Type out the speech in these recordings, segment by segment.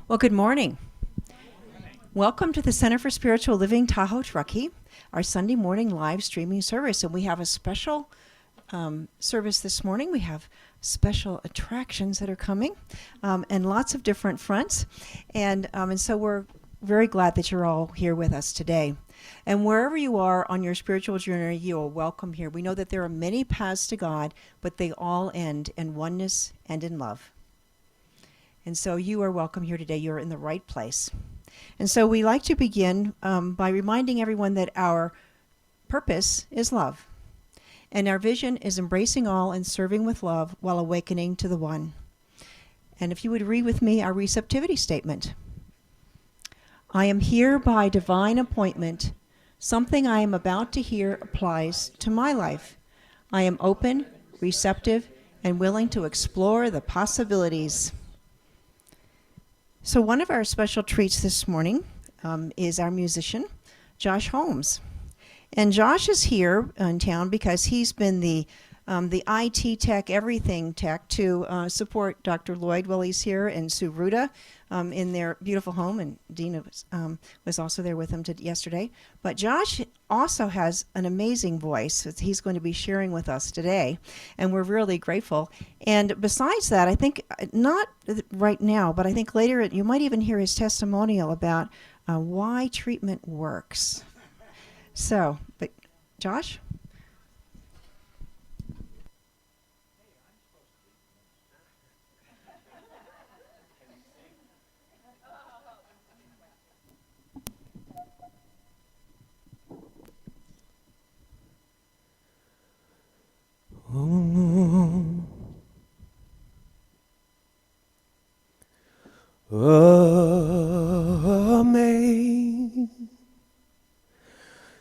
Well, good morning. Welcome to the Center for Spiritual Living Tahoe-Truckee, our Sunday morning live streaming service. And we have a special service this morning. We have special attractions that are coming and lots of different fronts. And so we're very glad that you're all here with us today. And wherever you are on your spiritual journey, you are welcome here. We know that there are many paths to God, but they all end in oneness and in love. And so you are welcome here today. You're in the right place. And so we like to begin by reminding everyone that our purpose is love. And our vision is embracing all and serving with love while awakening to the one. And if you would read with me our receptivity statement. I am here by divine appointment. Something I am about to hear applies to my life. I am open, receptive, and willing to explore the possibilities. So one of our special treats this morning is our musician, Josh Holmes. And Josh is here in town because he's been the IT tech, everything tech to support Dr. Lloyd while he's here and Sue Ruda in their beautiful home. And Dina was also there with him yesterday. But Josh also has an amazing voice that he's going to be sharing with us today. And we're really grateful. And besides that, I think, not right now, but I think later you might even hear his testimonial about why treatment works. So, but Josh?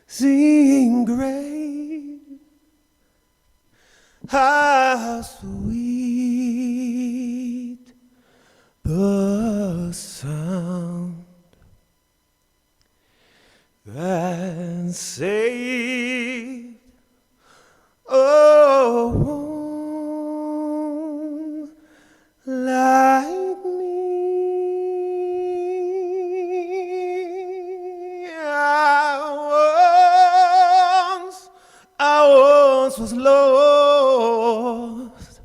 Amazing grace, how sweet the sound that saved a one like me. I once was lost,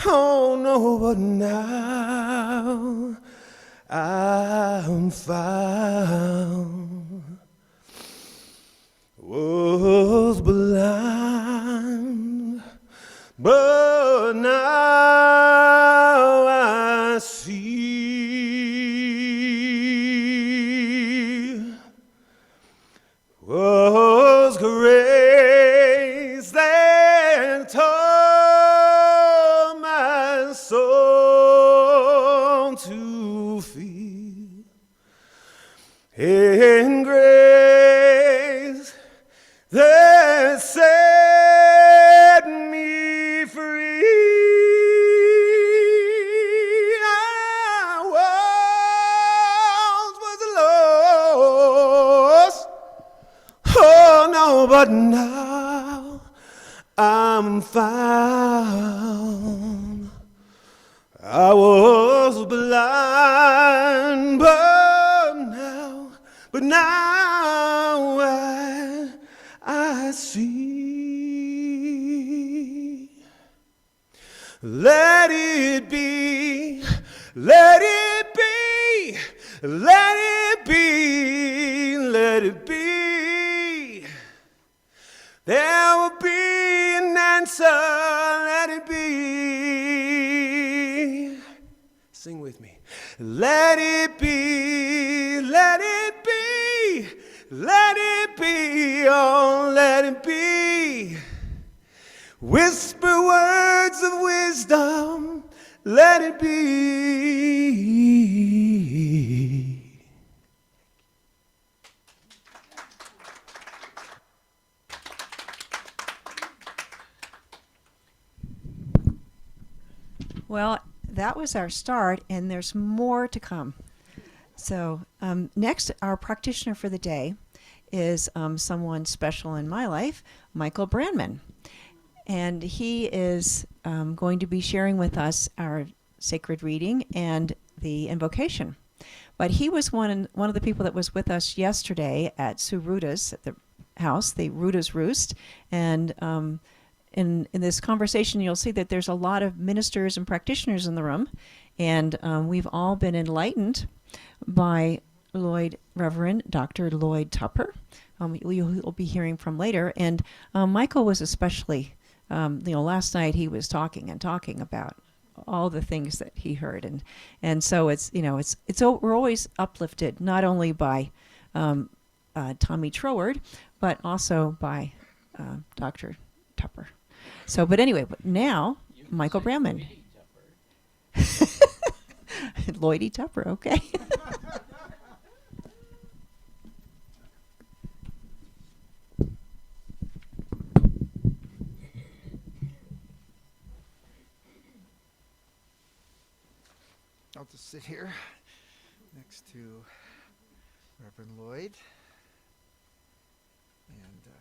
oh no, but now I'm found. Was blind, but now I see. Was grace that taught my soul to feel, and grace that set me free. I was lost, oh no, but now I'm found. I was blind, but now I see. Let it be, let it be, let it be, let it be. There will be an answer, let it be. Sing with me. Let it be, let it be, let it be, oh, let it be. Whisper words of wisdom, let it be. Well, that was our start, and there's more to come. So next, our practitioner for the day is someone special in my life, Michael Brandman. And he is going to be sharing with us our sacred reading and the invocation. But he was one of the people that was with us yesterday at Sue Ruta's at the house, the Ruta's Roost, and in this conversation, you'll see that there's a lot of ministers and practitioners in the room, and we've all been enlightened by Reverend Dr. Lloyd Tupper, you'll be hearing from later. And Michael was especially, last night he was talking about all the things that he heard, and so we're always uplifted not only by Tommy Troward, but also by Dr. Tupper. So, but anyway, now Michael Brandman. Lloyd Tupper, okay. I'll just sit here next to Reverend Lloyd. And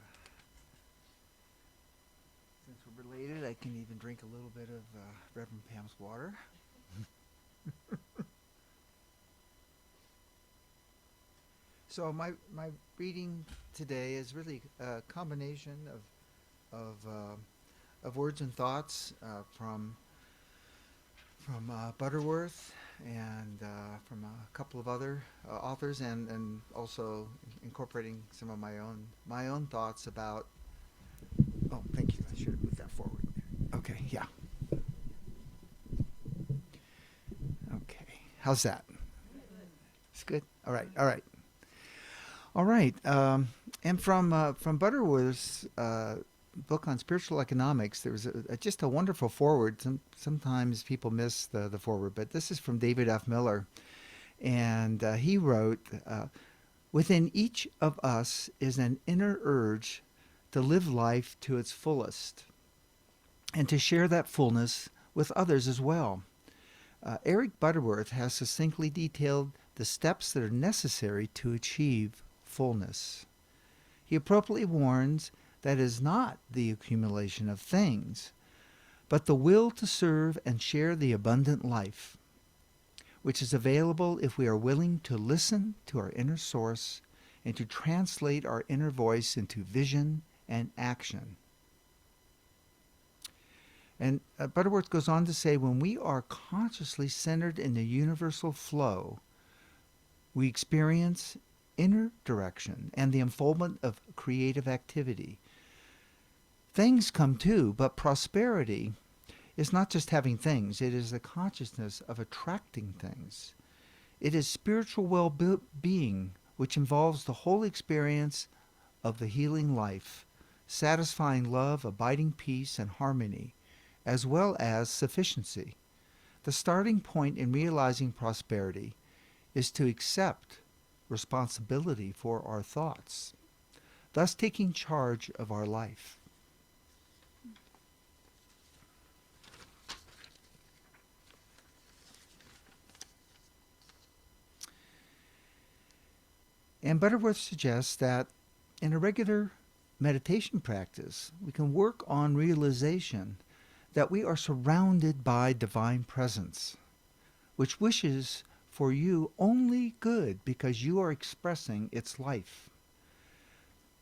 since we're related, I can even drink a little bit of Reverend Pam's water. So my reading today is really a combination of words and thoughts from Butterworth and from a couple of other authors, and also incorporating some of my own thoughts about. Oh, thank you. I should have moved that forward. Okay, yeah. Okay, how's that? It's good. All right. And from Butterworth's book on spiritual economics, there was just a wonderful foreword. Sometimes people miss the foreword, but this is from David F. Miller. And he wrote, within each of us is an inner urge to live life to its fullest and to share that fullness with others as well. Eric Butterworth has succinctly detailed the steps that are necessary to achieve fullness. He appropriately warns that is not the accumulation of things, but the will to serve and share the abundant life, which is available if we are willing to listen to our inner source and to translate our inner voice into vision and action. And Butterworth goes on to say, when we are consciously centered in the universal flow, we experience inner direction and the unfoldment of creative activity. Things come too, but prosperity is not just having things. It is the consciousness of attracting things. It is spiritual well-being, which involves the whole experience of the healing life, satisfying love, abiding peace, and harmony, as well as sufficiency. The starting point in realizing prosperity is to accept responsibility for our thoughts, thus taking charge of our life. And Butterworth suggests that in a regular meditation practice, we can work on realization that we are surrounded by divine presence, which wishes for you only good because you are expressing its life.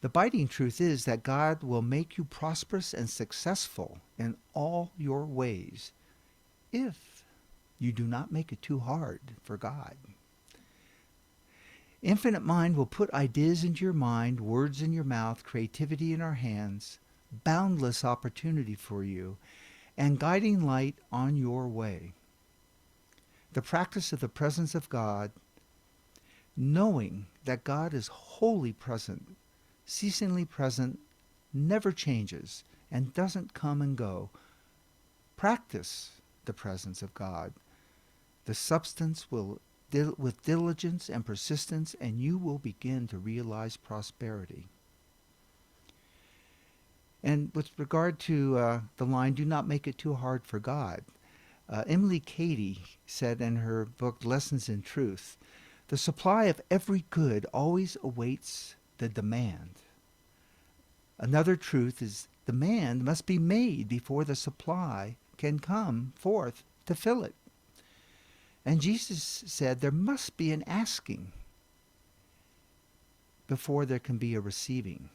The biting truth is that God will make you prosperous and successful in all your ways if you do not make it too hard for God. Infinite Mind will put ideas into your mind, words in your mouth, creativity in our hands, boundless opportunity for you, and guiding light on your way. The practice of the presence of God, knowing that God is wholly present, ceasingly present, never changes, and doesn't come and go. Practice the presence of God. The substance will with diligence and persistence, and you will begin to realize prosperity. And with regard to the line, do not make it too hard for God, Emily Cady said in her book, Lessons in Truth, the supply of every good always awaits the demand. Another truth is demand must be made before the supply can come forth to fill it. And Jesus said there must be an asking before there can be a receiving.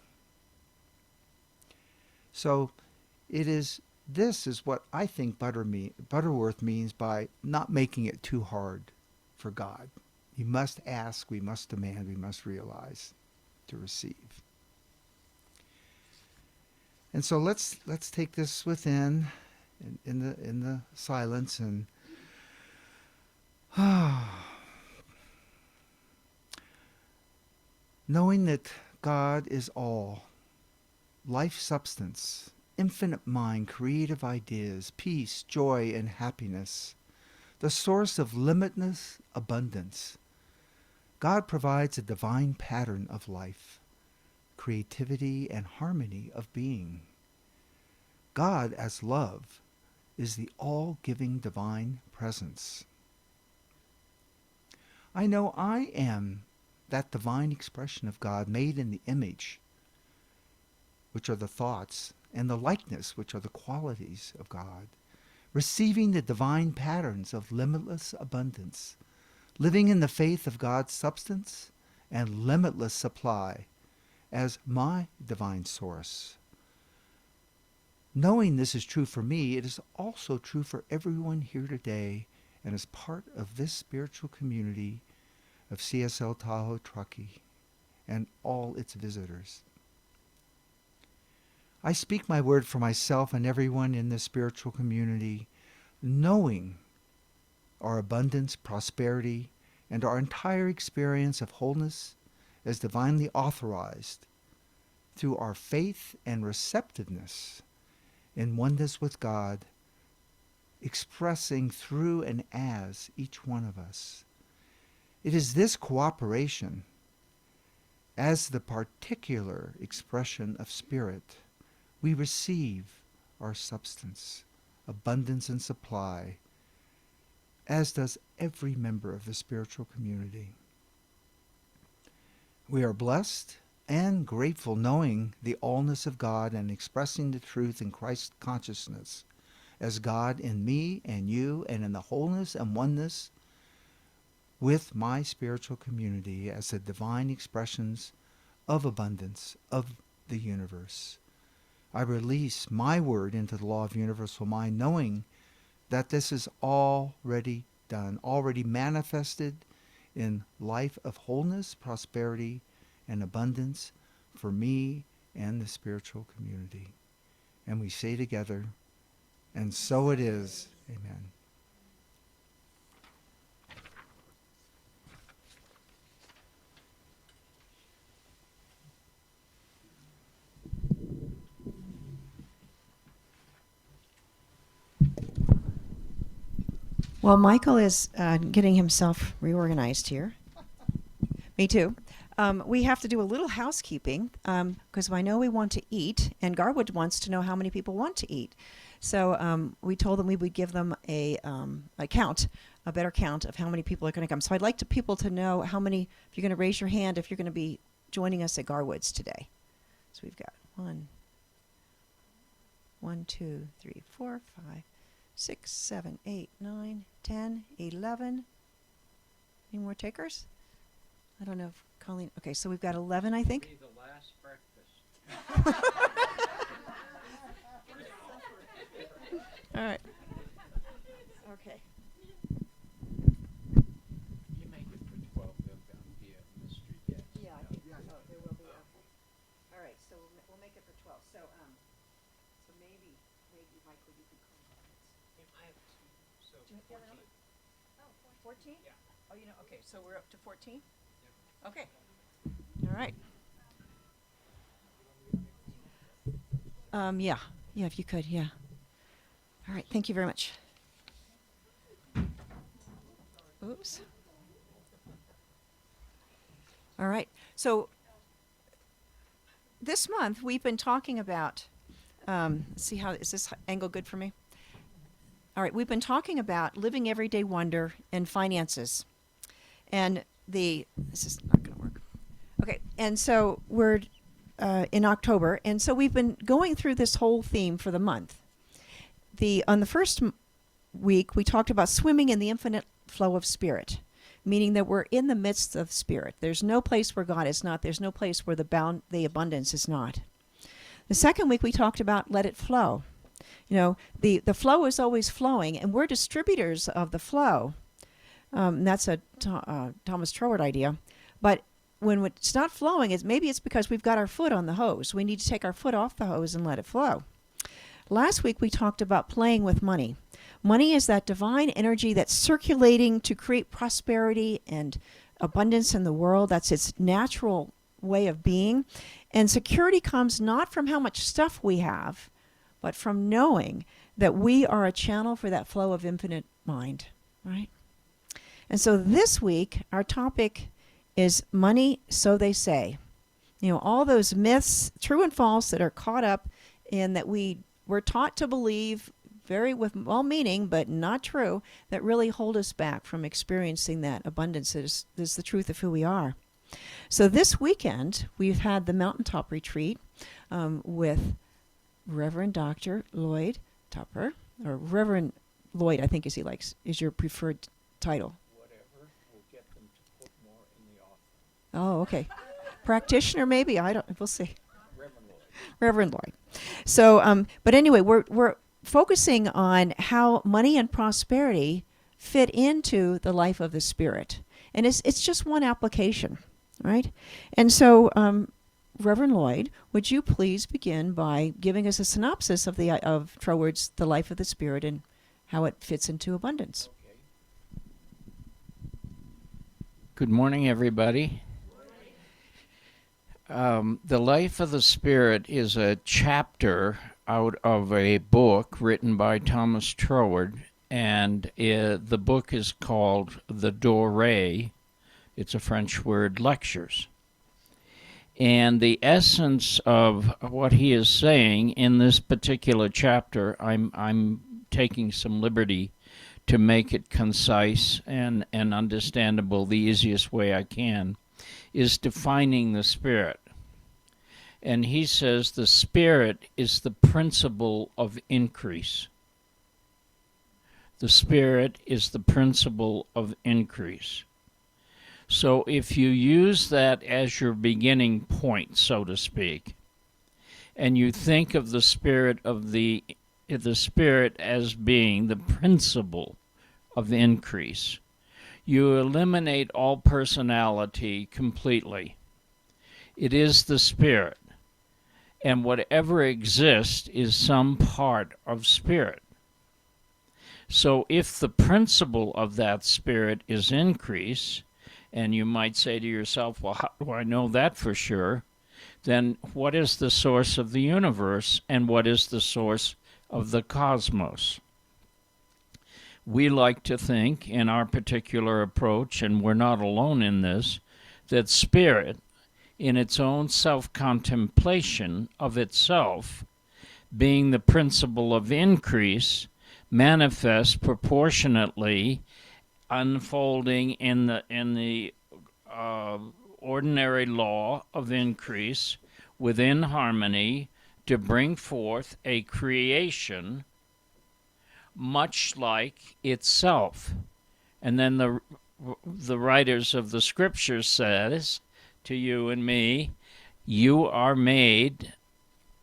So this is what I think Butterworth means by not making it too hard for God. You must ask, we must demand, we must realize to receive. And so let's take this within in the silence and knowing that God is all, life substance, infinite mind, creative ideas, peace, joy, and happiness, the source of limitless abundance. God provides a divine pattern of life, creativity, and harmony of being. God, as love, is the all-giving divine presence. I know I am that divine expression of God made in the image, which are the thoughts, and the likeness, which are the qualities of God, receiving the divine patterns of limitless abundance, living in the faith of God's substance and limitless supply as my divine source. Knowing this is true for me, it is also true for everyone here today and as part of this spiritual community of CSL Tahoe-Truckee and all its visitors. I speak my word for myself and everyone in this spiritual community, knowing our abundance, prosperity, and our entire experience of wholeness as divinely authorized through our faith and receptiveness in oneness with God, expressing through and as each one of us. It is this cooperation as the particular expression of spirit we receive our substance, abundance, and supply, as does every member of the spiritual community. We are blessed and grateful knowing the allness of God and expressing the truth in Christ consciousness as God in me and you and in the wholeness and oneness with my spiritual community as the divine expressions of abundance of the universe. I release my word into the law of universal mind, knowing that this is already done, already manifested in life of wholeness, prosperity, and abundance for me and the spiritual community. And we say together, and so it is. Amen. Well, Michael is getting himself reorganized here. Me too. We have to do a little housekeeping because I know we want to eat, and Garwood wants to know how many people want to eat. So we told them we would give them a count, a better count of how many people are going to come. So I'd like people to know how many, if you're going to raise your hand, if you're going to be joining us at Garwood's today. So we've got 1, 2, 3, 4, 5, 6, 7, 8, 9, 10, 11. Any more takers? I don't know if Colleen. Okay, so we've got 11, I think. Be the last breakfast. All right. Okay. You make it for 12, they'll be a mystery guest. Yeah, I think there will be. All right, so we'll make it for 12. So maybe Michael, you can call it. I have 2, so Do you have the other 14? Yeah. Oh, okay, so we're up to 14? Yep. Okay. All right. Yeah, if you could, yeah. All right, thank you very much. Oops. All right, so this month we've been talking about, let's see is this angle good for me? All right, we've been talking about living everyday wonder and finances. And this is not going to work. Okay, and so we're in October, and so we've been going through this whole theme for the month. On the first week, we talked about swimming in the infinite flow of spirit, meaning that we're in the midst of spirit. There's no place where God is not. There's no place where the abundance is not. The second week we talked about let it flow. You know, the flow is always flowing, and we're distributors of the flow. That's a Thomas Troward idea. But when it's not flowing, maybe it's because we've got our foot on the hose. We need to take our foot off the hose and let it flow. Last week we talked about playing with money. Money is that divine energy that's circulating to create prosperity and abundance in the world. That's its natural way of being. And security comes not from how much stuff we have, but from knowing that we are a channel for that flow of infinite mind, right? And so this week, our topic is money, so they say. You know, all those myths, true and false, that are caught up in that we're taught to believe very with well meaning, but not true, that really hold us back from experiencing that abundance that is the truth of who we are. So this weekend, we've had the Mountaintop Retreat with Reverend Dr. Lloyd Tupper, or Reverend Lloyd, I think is your preferred title. Whatever will get them to put more in the offering. Oh, okay. Practitioner, maybe. We'll see. Reverend Lloyd. Reverend Lloyd. So, but anyway, we're focusing on how money and prosperity fit into the life of the spirit, and it's just one application, right? And so, Reverend Lloyd, would you please begin by giving us a synopsis of Troward's The Life of the Spirit and how it fits into abundance? Okay. Good morning, everybody. The Life of the Spirit is a chapter out of a book written by Thomas Troward, and the book is called The Doré. It's a French word, lectures. And the essence of what he is saying in this particular chapter, I'm taking some liberty to make it concise and understandable the easiest way I can, is defining the Spirit. And he says the Spirit is the principle of increase. The Spirit is the principle of increase. So if you use that as your beginning point, so to speak, and you think of the Spirit as being the principle of increase, you eliminate all personality completely. It is the Spirit, and whatever exists is some part of Spirit. So if the principle of that Spirit is increase, and you might say to yourself, well, how do I know that for sure? Then what is the source of the universe, and what is the source of the cosmos? We like to think, in our particular approach, and we're not alone in this, that Spirit, in its own self-contemplation of itself, being the principle of increase, manifests proportionately, unfolding in the ordinary law of increase within harmony to bring forth a creation much like itself. And then the writers of the scriptures says to you and me, you are made,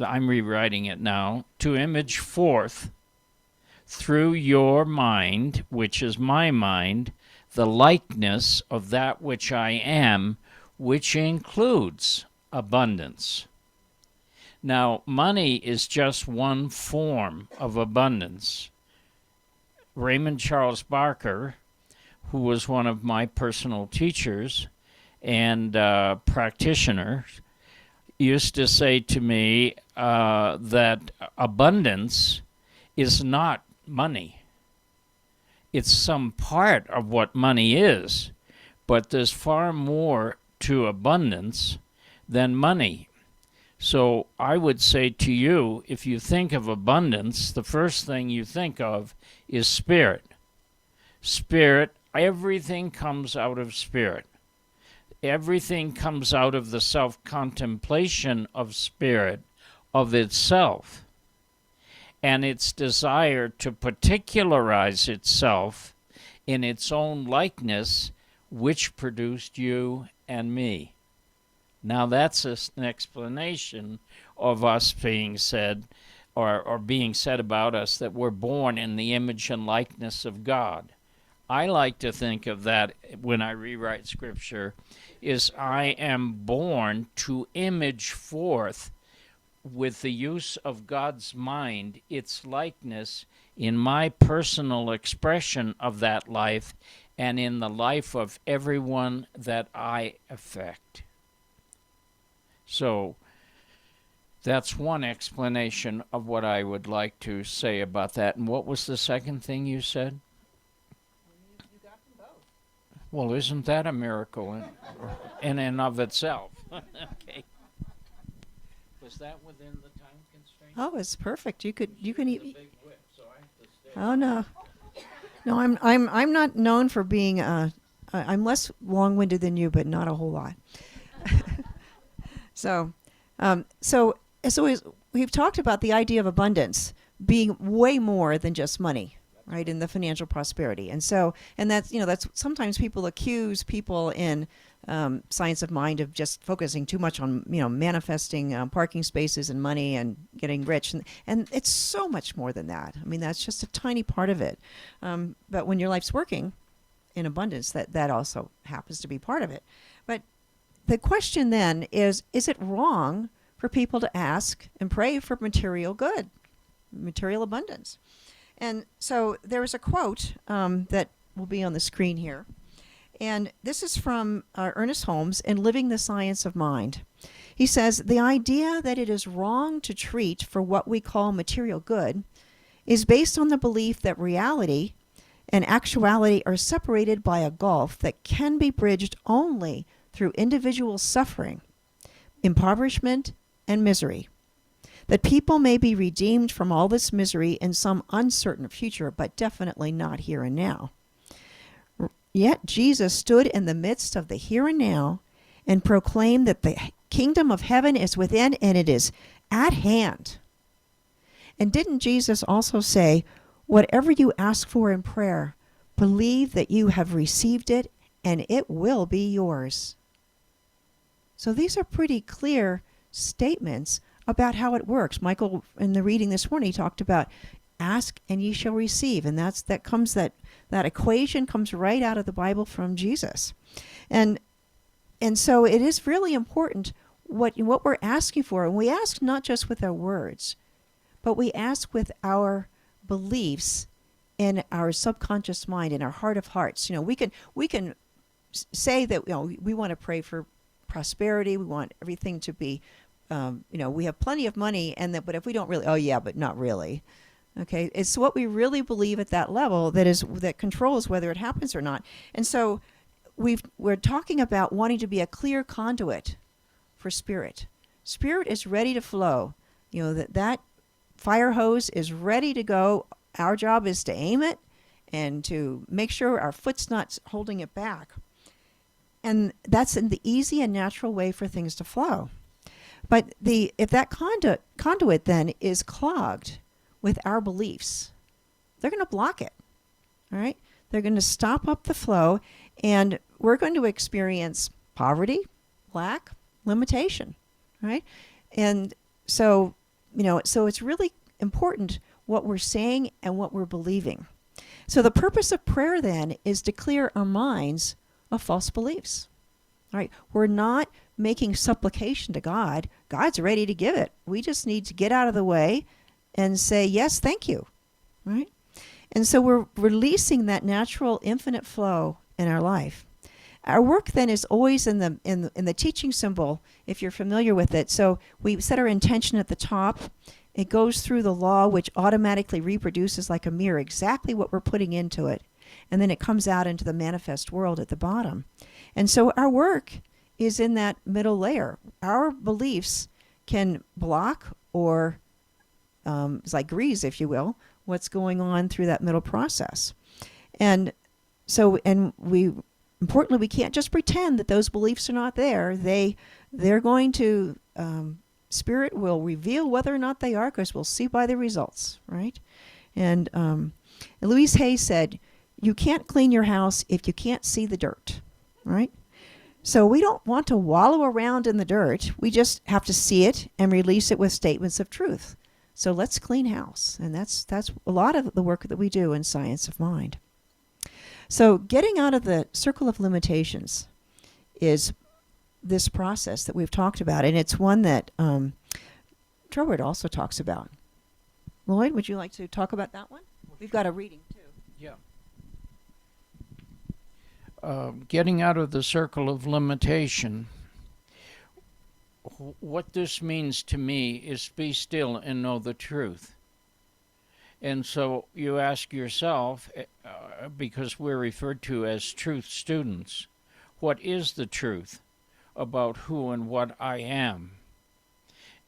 I'm rewriting it now, to image forth through your mind, which is my mind, the likeness of that which I am, which includes abundance. Now, money is just one form of abundance. Raymond Charles Barker, who was one of my personal teachers and practitioner, used to say to me that abundance is not money. It's some part of what money is, but there's far more to abundance than money. So I would say to you, if you think of abundance, the first thing you think of is spirit. Spirit, everything comes out of spirit. Everything comes out of the self-contemplation of spirit, of itself, and its desire to particularize itself in its own likeness, which produced you and me. Now that's an explanation of us being said, or being said about us, that we're born in the image and likeness of God. I like to think of that when I rewrite Scripture, is I am born to image forth with the use of God's mind, its likeness, in my personal expression of that life and in the life of everyone that I affect. So that's one explanation of what I would like to say about that. And what was the second thing you said? You got them both. Well, isn't that a miracle in and of itself? Okay. Was that within the time constraint? Oh, it's perfect. You can It's a eat. big whip, so I have to stay. Oh no, no. I'm not known for being. I'm less long-winded than you, but not a whole lot. So as always, we've talked about the idea of abundance being way more than just money, right? In the financial prosperity, and that's sometimes people accuse people in science of mind of just focusing too much on manifesting parking spaces and money and getting rich, and it's so much more than that. I mean, that's just a tiny part of it. But when your life's working in abundance, that also happens to be part of it. But the question then is it wrong for people to ask and pray for material good, material abundance? And so there was a quote that will be on the screen here. And this is from Ernest Holmes in Living the Science of Mind. He says, the idea that it is wrong to treat for what we call material good is based on the belief that reality and actuality are separated by a gulf that can be bridged only through individual suffering, impoverishment, and misery. That people may be redeemed from all this misery in some uncertain future, but definitely not here and now. Yet Jesus stood in the midst of the here and now and proclaimed that the kingdom of heaven is within and it is at hand. And didn't Jesus also say, whatever you ask for in prayer, believe that you have received it and it will be yours. So these are pretty clear statements about how it works. Michael, in the reading this morning, talked about ask and ye shall receive, and that equation comes right out of the Bible from Jesus. And so it is really important what we're asking for. And we ask not just with our words, but we ask with our beliefs in our subconscious mind, in our heart of hearts. We can say that we want to pray for prosperity. We want everything to be, we have plenty of money, but if we don't really, oh yeah, but not really. Okay, it's what we really believe at that level that controls whether it happens or not. And so we're talking about wanting to be a clear conduit for spirit. Spirit is ready to flow. That fire hose is ready to go. Our job is to aim it and to make sure our foot's not holding it back. And that's in the easy and natural way for things to flow. But if that conduit then is clogged with our beliefs, they're going to block it. All right? They're going to stop up the flow, and we're going to experience poverty, lack, limitation. Right? And so it's really important what we're saying and what we're believing. So the purpose of prayer then is to clear our minds of false beliefs. All right? We're not making supplication to God. God's ready to give it. We just need to get out of the way and say, yes, thank you. Right? And so we're releasing that natural infinite flow in our life. Our work then is always in the teaching symbol, if you're familiar with it. So we set our intention at the top. It goes through the law, which automatically reproduces like a mirror exactly what we're putting into it. And then it comes out into the manifest world at the bottom. And so our work is in that middle layer. Our beliefs can block or it's like grease, if you will, what's going on through that middle process. And so, importantly, we can't just pretend that those beliefs are not there. They're going to, Spirit will reveal whether or not they are, because we'll see by the results, right? And Louise Hay said, you can't clean your house if you can't see the dirt, right? So we don't want to wallow around in the dirt. We just have to see it and release it with statements of truth. So let's clean house. And that's a lot of the work that we do in Science of Mind. So getting out of the circle of limitations is this process that we've talked about. And it's one that Troward also talks about. Lloyd, would you like to talk about that one? We've got a reading, too. Yeah. Getting out of the circle of limitation. What this means to me is be still and know the truth. And so you ask yourself, because we're referred to as truth students, what is the truth about who and what I am?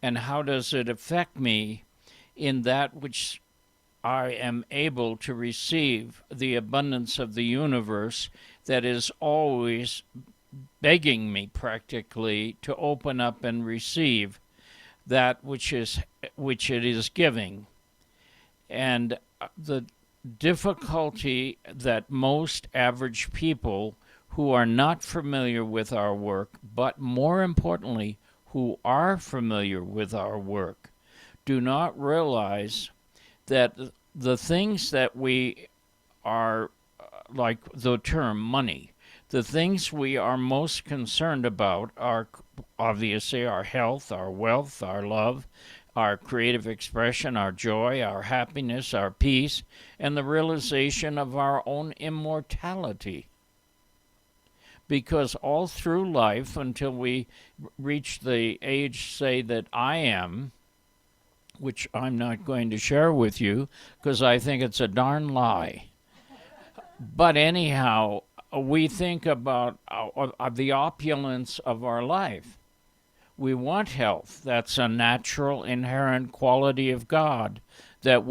And how does it affect me in that which I am able to receive, the abundance of the universe that is always begging me practically to open up and receive that which it is giving. And the difficulty that most average people who are not familiar with our work, but more importantly, who are familiar with our work, do not realize that the things that we are, like the term money, the things we are most concerned about are obviously our health, our wealth, our love, our creative expression, our joy, our happiness, our peace, and the realization of our own immortality. Because all through life, until we reach the age, say, that I am, which I'm not going to share with you because I think it's a darn lie. But anyhow, we think about the opulence of our life. We want health. That's a natural, inherent quality of God that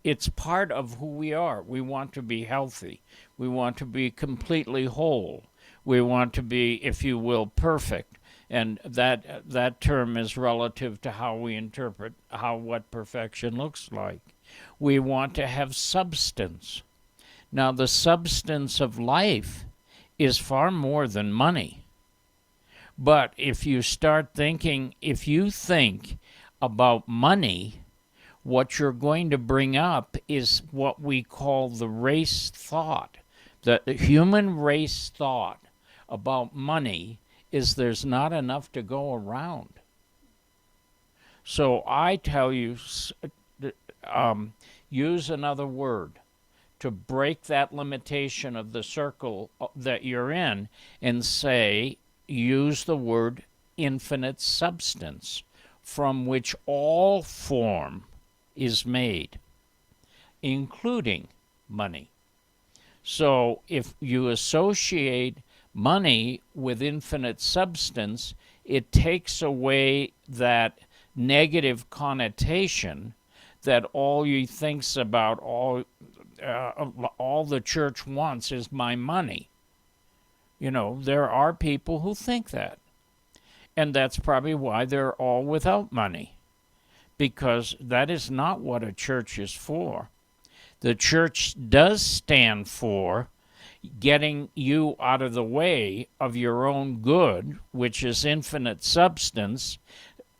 it's part of who we are. We want to be healthy. We want to be completely whole. We want to be, if you will, perfect. And that term is relative to how we interpret what perfection looks like. We want to have substance. Now, the substance of life is far more than money. But if you think about money, what you're going to bring up is what we call the race thought. The human race thought about money is there's not enough to go around. So I tell you, use another word to break that limitation of the circle that you're in, and use the word infinite substance, from which all form is made, including money. So if you associate money with infinite substance, it takes away that negative connotation that all you thinks about, all the church wants is my money. You know, there are people who think that. And that's probably why they're all without money, because that is not what a church is for. The church does stand for getting you out of the way of your own good, which is infinite substance,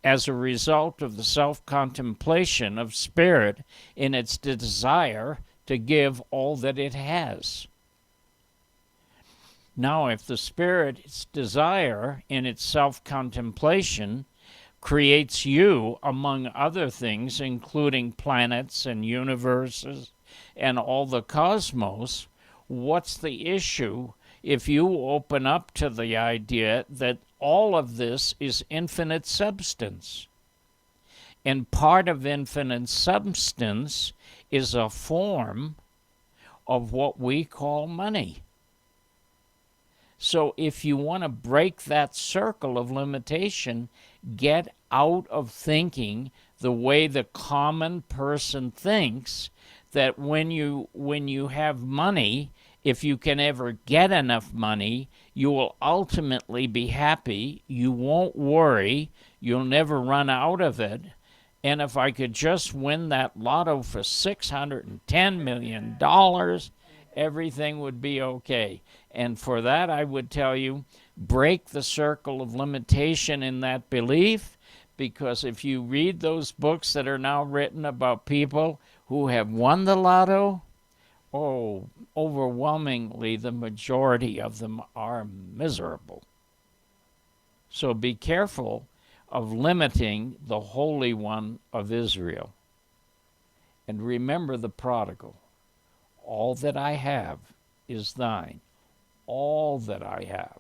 as a result of the self-contemplation of spirit in its desire to give all that it has. Now, if the spirit's desire in its self-contemplation creates you, among other things, including planets and universes and all the cosmos, what's the issue if you open up to the idea that all of this is infinite substance? And part of infinite substance is a form of what we call money. So if you want to break that circle of limitation, get out of thinking the way the common person thinks, that when you have money, if you can ever get enough money, you will ultimately be happy. You won't worry. You'll never run out of it. And if I could just win that lotto for $610 million, everything would be okay. And for that, I would tell you, break the circle of limitation in that belief, because if you read those books that are now written about people who have won the lotto, oh, overwhelmingly the majority of them are miserable. So be careful of limiting the Holy One of Israel. And remember the prodigal. All that I have is thine. All that I have.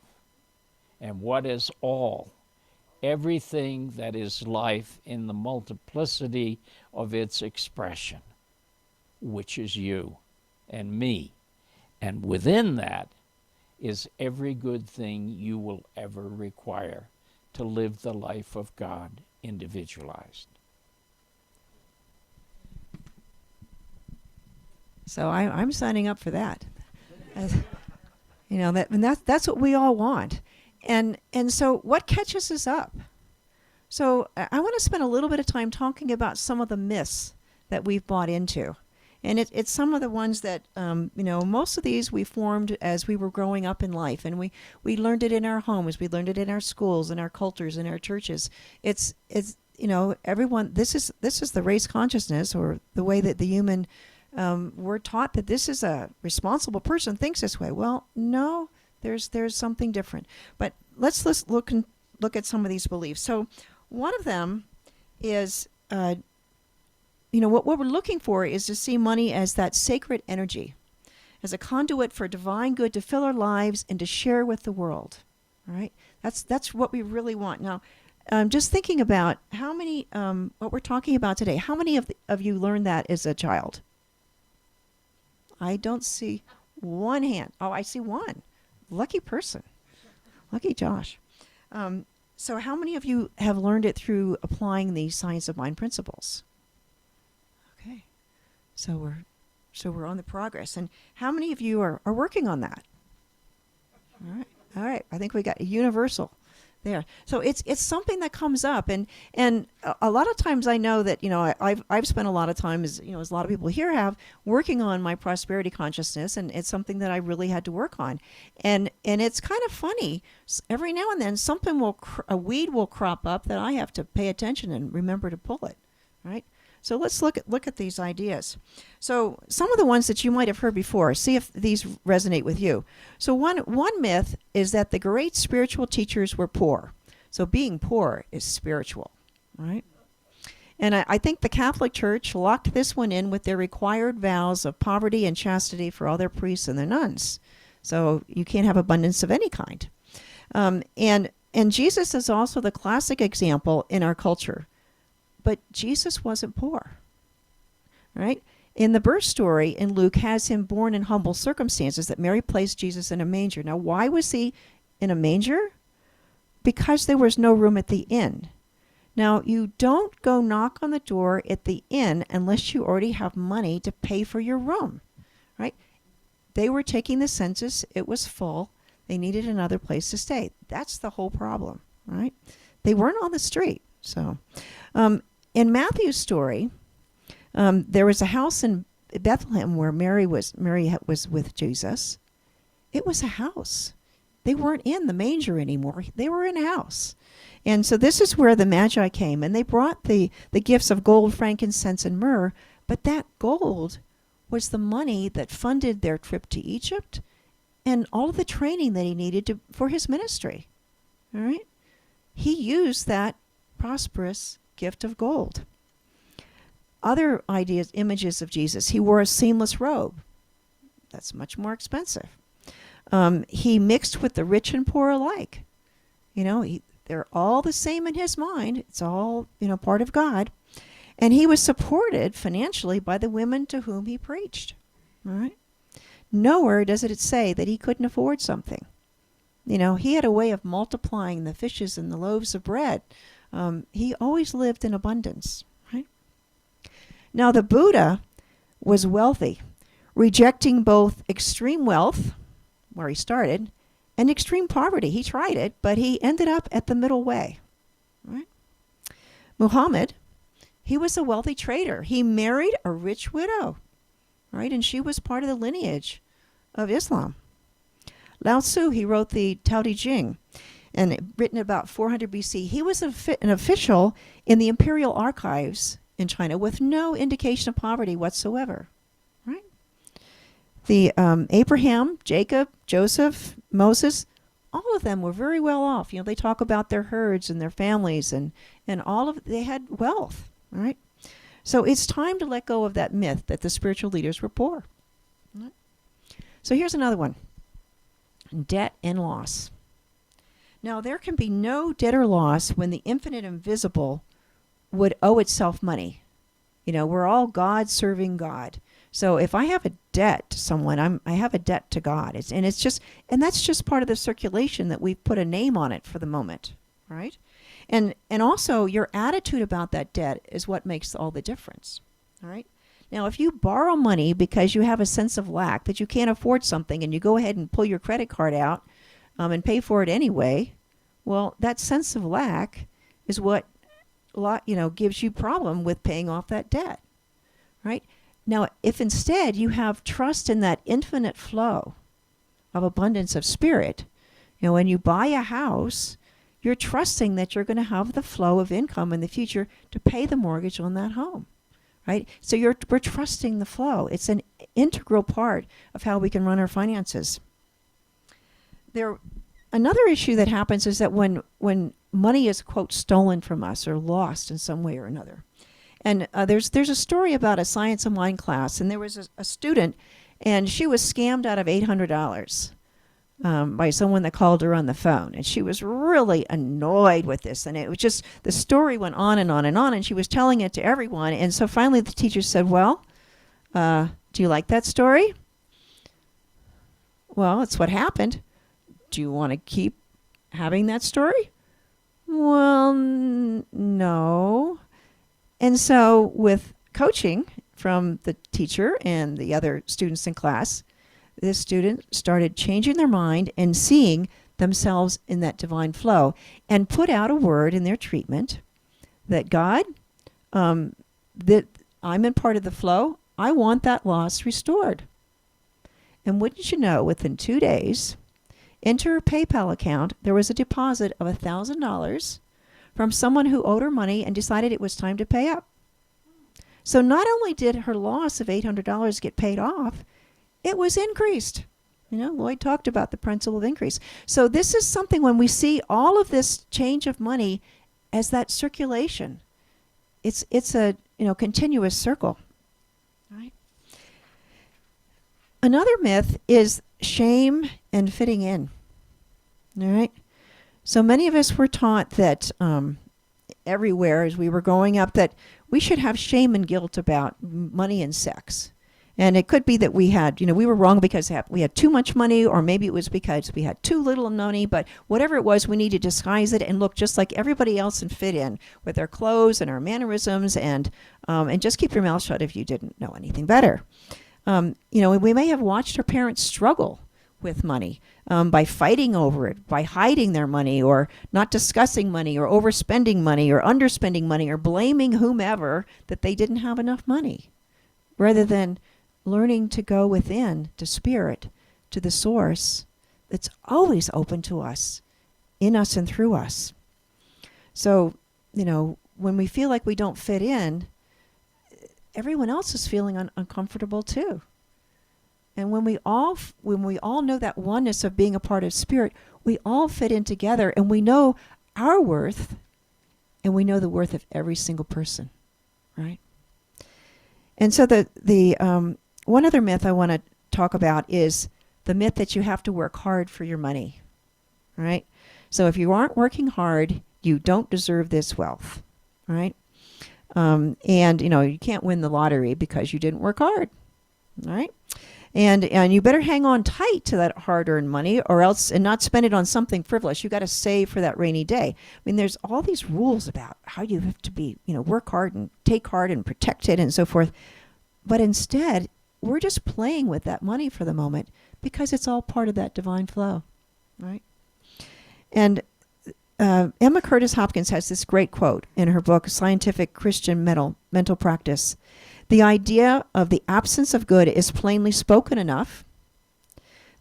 And what is all? Everything that is life in the multiplicity of its expression, which is you and me. And within that is every good thing you will ever require to live the life of God individualized. So I'm signing up for that. You know, that's what we all want. And so what catches us up? So I want to spend a little bit of time talking about some of the myths that we've bought into. And it's some of the ones that, most of these we formed as we were growing up in life. And we learned it in our homes. We learned it in our schools, in our cultures, in our churches. It's everyone, this is the race consciousness, or the way that the human, we're taught that this is a responsible person thinks this way. Well, no, there's something different. But let's look at some of these beliefs. So one of them is, what we're looking for is to see money as that sacred energy, as a conduit for divine good to fill our lives and to share with the world. All right, that's what we really want. Now, just thinking about how many, what we're talking about today. How many of you learned that as a child? I don't see one hand. Oh, I see one. Lucky person. Lucky Josh. So how many of you have learned it through applying the science of mind principles? Okay. So we're on the progress. And how many of you are working on that? All right. I think we got a universal there. So it's something that comes up, and a lot of times I know that I've spent a lot of time, as a lot of people here have, working on my prosperity consciousness, and it's something that I really had to work on, and it's kind of funny. Every now and then a weed will crop up that I have to pay attention and remember to pull it, right? So let's look at these ideas. So some of the ones that you might have heard before, see if these resonate with you. So one myth is that the great spiritual teachers were poor. So being poor is spiritual, right? And I think the Catholic Church locked this one in with their required vows of poverty and chastity for all their priests and their nuns. So you can't have abundance of any kind. And Jesus is also the classic example in our culture. But Jesus wasn't poor, right? In the birth story in Luke has him born in humble circumstances, that Mary placed Jesus in a manger. Now, why was he in a manger? Because there was no room at the inn. Now, you don't go knock on the door at the inn unless you already have money to pay for your room, right? They were taking the census. It was full. They needed another place to stay. That's the whole problem, right? They weren't on the street. So in Matthew's story, there was a house in Bethlehem where Mary was with Jesus. It was a house. They weren't in the manger anymore. They were in a house. And so this is where the Magi came, and they brought the gifts of gold, frankincense, and myrrh, but that gold was the money that funded their trip to Egypt and all of the training that he needed for his ministry. All right? He used that prosperous gift of gold. Other images of Jesus. He wore a seamless robe. That's much more expensive. He mixed with the rich and poor alike. They're all the same in his mind. It's all, part of God. And he was supported financially by the women to whom he preached. All right? Nowhere does it say that he couldn't afford something. He had a way of multiplying the fishes and the loaves of bread. He always lived in abundance, right? Now, the Buddha was wealthy, rejecting both extreme wealth, where he started, and extreme poverty. He tried it, but he ended up at the middle way, right? Muhammad, he was a wealthy trader. He married a rich widow, right? And she was part of the lineage of Islam. Lao Tzu, he wrote the Tao Te Ching, and written about 400 BC. He was an official in the imperial archives in China with no indication of poverty whatsoever. Right? The Abraham, Jacob, Joseph, Moses, all of them were very well off. You know, they talk about their herds and their families, and they had wealth. All right? So it's time to let go of that myth that the spiritual leaders were poor. Right? So here's another one. Debt and loss. Now, there can be no debt or loss when the infinite invisible would owe itself money. You know, we're all God serving God. So if I have a debt to someone, I have a debt to God. That's just part of the circulation that we've put a name on it for the moment, right? And also your attitude about that debt is what makes all the difference, all right? Now, if you borrow money because you have a sense of lack, that you can't afford something, and you go ahead and pull your credit card out and pay for it anyway, well, that sense of lack is what gives you problem with paying off that debt, right? Now, if instead you have trust in that infinite flow of abundance of spirit, you know, when you buy a house, you're trusting that you're going to have the flow of income in the future to pay the mortgage on that home. Right? So we're trusting the flow. It's an integral part of how we can run our finances. Another issue that happens is that when money is, quote, stolen from us or lost in some way or another. And there's a story about a science and wine class, and there was a student, and she was scammed out of $800 by someone that called her on the phone. And she was really annoyed with this. And it was just, the story went on and on and on, and she was telling it to everyone. And so finally the teacher said, well, do you like that story? Well, it's what happened. Do you want to keep having that story? Well, no. And so with coaching from the teacher and the other students in class, this student started changing their mind and seeing themselves in that divine flow, and put out a word in their treatment that God, that I'm in part of the flow, I want that loss restored. And wouldn't you know, within 2 days, into her PayPal account, there was a deposit of $1,000 from someone who owed her money and decided it was time to pay up. So not only did her loss of $800 get paid off, it was increased. You know, Lloyd talked about the principle of increase. So this is something, when we see all of this change of money as that circulation, it's a continuous circle. Right? Another myth is shame and fitting in. All right? So many of us were taught that everywhere as we were growing up that we should have shame and guilt about money and sex. And it could be that we were wrong because we had too much money, or maybe it was because we had too little money, but whatever it was, we need to disguise it and look just like everybody else and fit in with our clothes and our mannerisms, and just keep your mouth shut if you didn't know anything better. We may have watched our parents struggle with money by fighting over it, by hiding their money, or not discussing money, or overspending money, or underspending money, or blaming whomever that they didn't have enough money, rather than learning to go within, to spirit, to the source that's always open to us, in us and through us. So, when we feel like we don't fit in, everyone else is feeling uncomfortable too. And when we all know that oneness of being a part of spirit, we all fit in together, and we know our worth, and we know the worth of every single person, right? And so the one other myth I want to talk about is the myth that you have to work hard for your money, right? So if you aren't working hard, you don't deserve this wealth, right? And you can't win the lottery because you didn't work hard, right? And you better hang on tight to that hard-earned money, or else, and not spend it on something frivolous. You got to save for that rainy day. I mean, there's all these rules about how you have to be, work hard and take hard and protect it and so forth. But instead, we're just playing with that money for the moment because it's all part of that divine flow, right? And Emma Curtis Hopkins has this great quote in her book, Scientific Christian Mental Practice. The idea of the absence of good is plainly spoken enough,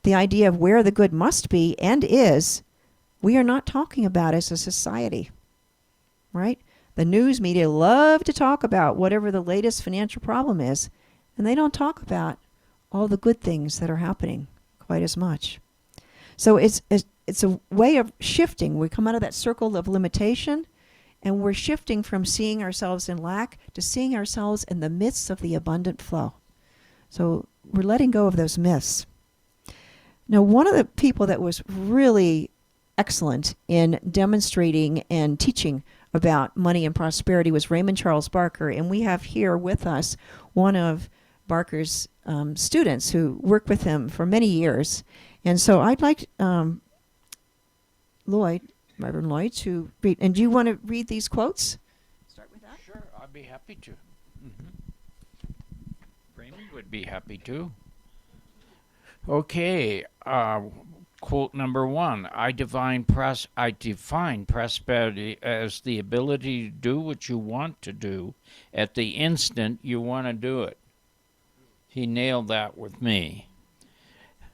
the idea of where the good must be and is, we are not talking about as a society, right? The news media love to talk about whatever the latest financial problem is, and they don't talk about all the good things that are happening quite as much. So it's a way of shifting. We come out of that circle of limitation, and we're shifting from seeing ourselves in lack to seeing ourselves in the midst of the abundant flow. So we're letting go of those myths. Now, one of the people that was really excellent in demonstrating and teaching about money and prosperity was Raymond Charles Barker, and we have here with us one of Barker's students who worked with him for many years. And so I'd like Reverend Lloyd, to read. And do you want to read these quotes? Start with that? Sure, I'd be happy to. Raymond would be happy to. Okay, quote number 1. I define prosperity as the ability to do what you want to do at the instant you want to do it. He nailed that with me.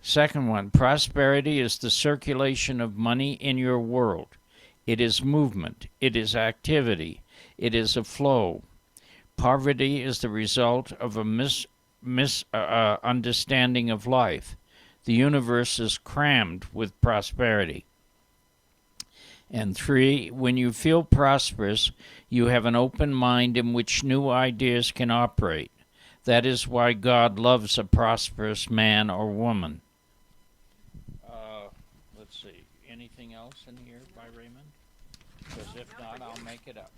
Second one, prosperity is the circulation of money in your world. It is movement. It is activity. It is a flow. Poverty is the result of a misunderstanding of life. The universe is crammed with prosperity. And 3, when you feel prosperous, you have an open mind in which new ideas can operate. That is why God loves a prosperous man or woman. Let's see. Anything else in here by Raymond? Because if not, I'll make it up.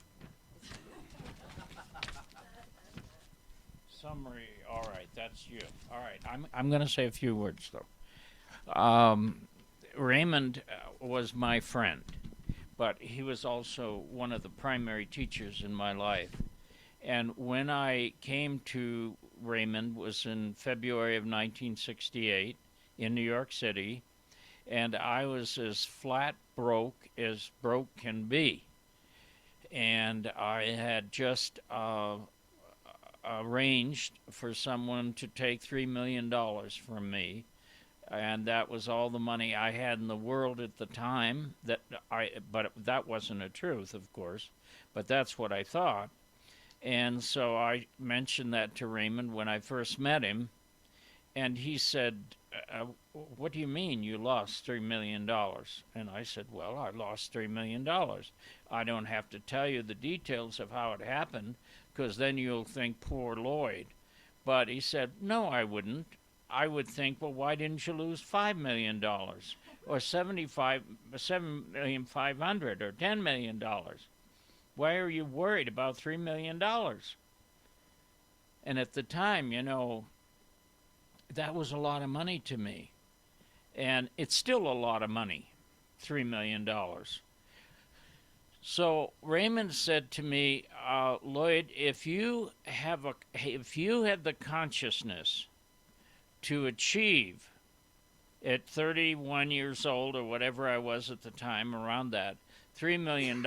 Summary. All right, that's you. All right, I'm going to say a few words, though. Raymond was my friend, but he was also one of the primary teachers in my life. And when I came to Raymond was in February of 1968 in New York City, and I was as flat broke as broke can be. And I had just arranged for someone to take $3 million from me, and that was all the money I had in the world at the time. But that wasn't the truth, of course, but that's what I thought. And so I mentioned that to Raymond when I first met him, and he said, what do you mean you lost $3 million? And I said, well, I lost $3 million. I don't have to tell you the details of how it happened, because then you'll think poor Lloyd. But he said, no, I wouldn't. I would think, well, why didn't you lose $5 million or $7,500,000 or $10 million? Why are you worried about $3 million? And at the time, that was a lot of money to me. And it's still a lot of money, $3 million. So Raymond said to me, Lloyd, if you had the consciousness to achieve at 31 years old or whatever I was at the time, around that, $3 million,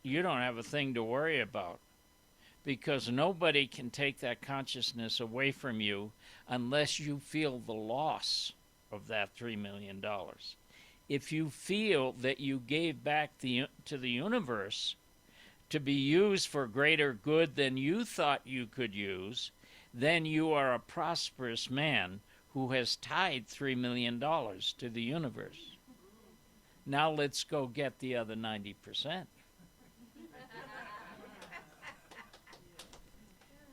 you don't have a thing to worry about, because nobody can take that consciousness away from you unless you feel the loss of that $3 million. If you feel that you gave back to the universe to be used for greater good than you thought you could use, then you are a prosperous man who has tied $3 million to the universe. Now let's go get the other 90%.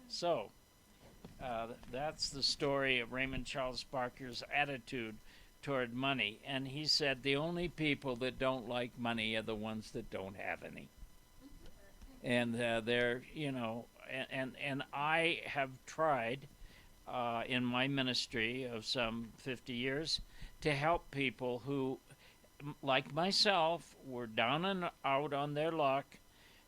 So, that's the story of Raymond Charles Barker's attitude toward money. And he said the only people that don't like money are the ones that don't have any. And they're, and I have tried in my ministry of some 50 years to help people who, like myself, were down and out on their luck.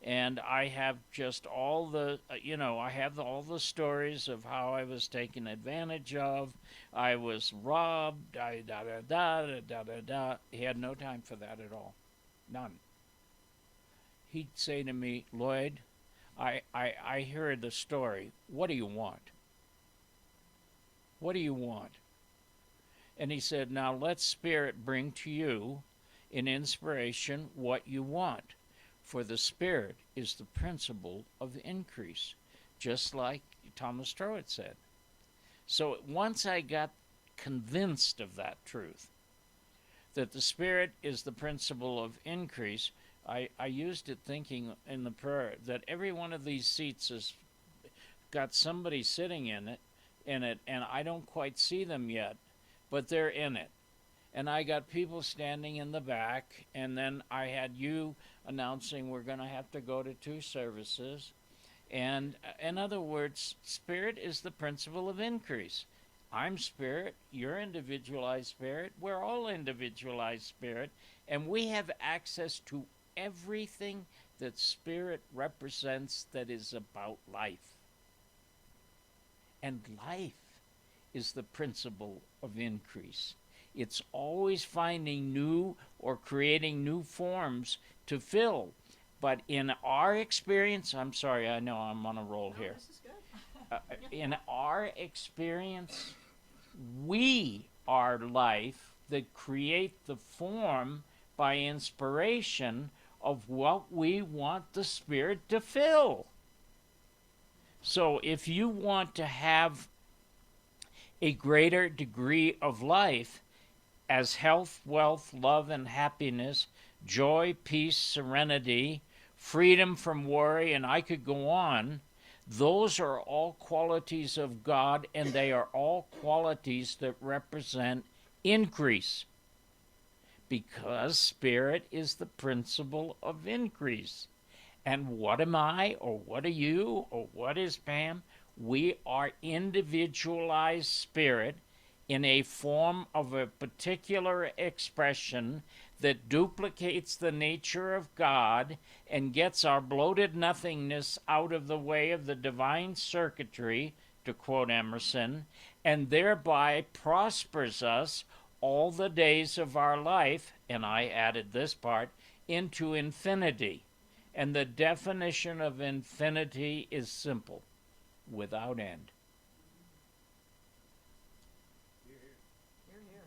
And I have just all the, I have all the stories of how I was taken advantage of. I was robbed. He had no time for that at all. None. He'd say to me, Lloyd, I heard the story. What do you want? What do you want? And he said, now let Spirit bring to you in inspiration what you want. For the Spirit is the principle of increase, just like Thomas Trowett said. So once I got convinced of that truth, that the Spirit is the principle of increase, I used it thinking in the prayer that every one of these seats has got somebody sitting in it, and I don't quite see them yet, but they're in it. And I got people standing in the back, and then I had you announcing we're going to have to go to 2 services. And in other words, Spirit is the principle of increase. I'm Spirit, you're individualized Spirit, we're all individualized Spirit, and we have access to everything that Spirit represents that is about life. And life is the principle of increase. It's always finding new or creating new forms to fill. But in our experience, I'm sorry, I know I'm on a roll here. This is good. In our experience, we are life that create the form by inspiration of what we want the Spirit to fill. So if you want to have a greater degree of life as health, wealth, love, and happiness, joy, peace, serenity, freedom from worry, and I could go on, those are all qualities of God, and they are all qualities that represent increase, because Spirit is the principle of increase. And what am I, or what are you, or what is Pam? We are individualized Spirit in a form of a particular expression that duplicates the nature of God and gets our bloated nothingness out of the way of the divine circuitry, to quote Emerson, and thereby prospers us all the days of our life, and I added this part, into infinity. And the definition of infinity is simple: without end.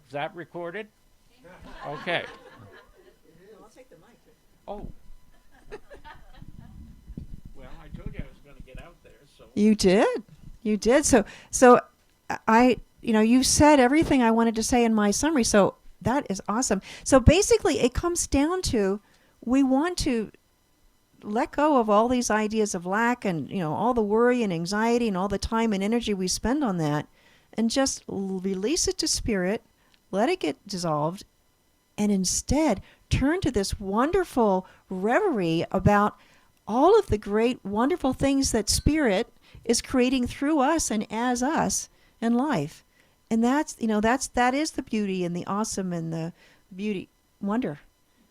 Is that recorded? Okay. I'll take the mic. Oh. Well, I told you I was going to get out there, so. You did. You did. So you said everything I wanted to say in my summary. So that is awesome. So basically it comes down to, we want to let go of all these ideas of lack and, all the worry and anxiety and all the time and energy we spend on that, and just release it to Spirit, let it get dissolved, and instead turn to this wonderful reverie about all of the great, wonderful things that Spirit is creating through us and as us in life. And that is the beauty and the awesome and the beauty, wonder.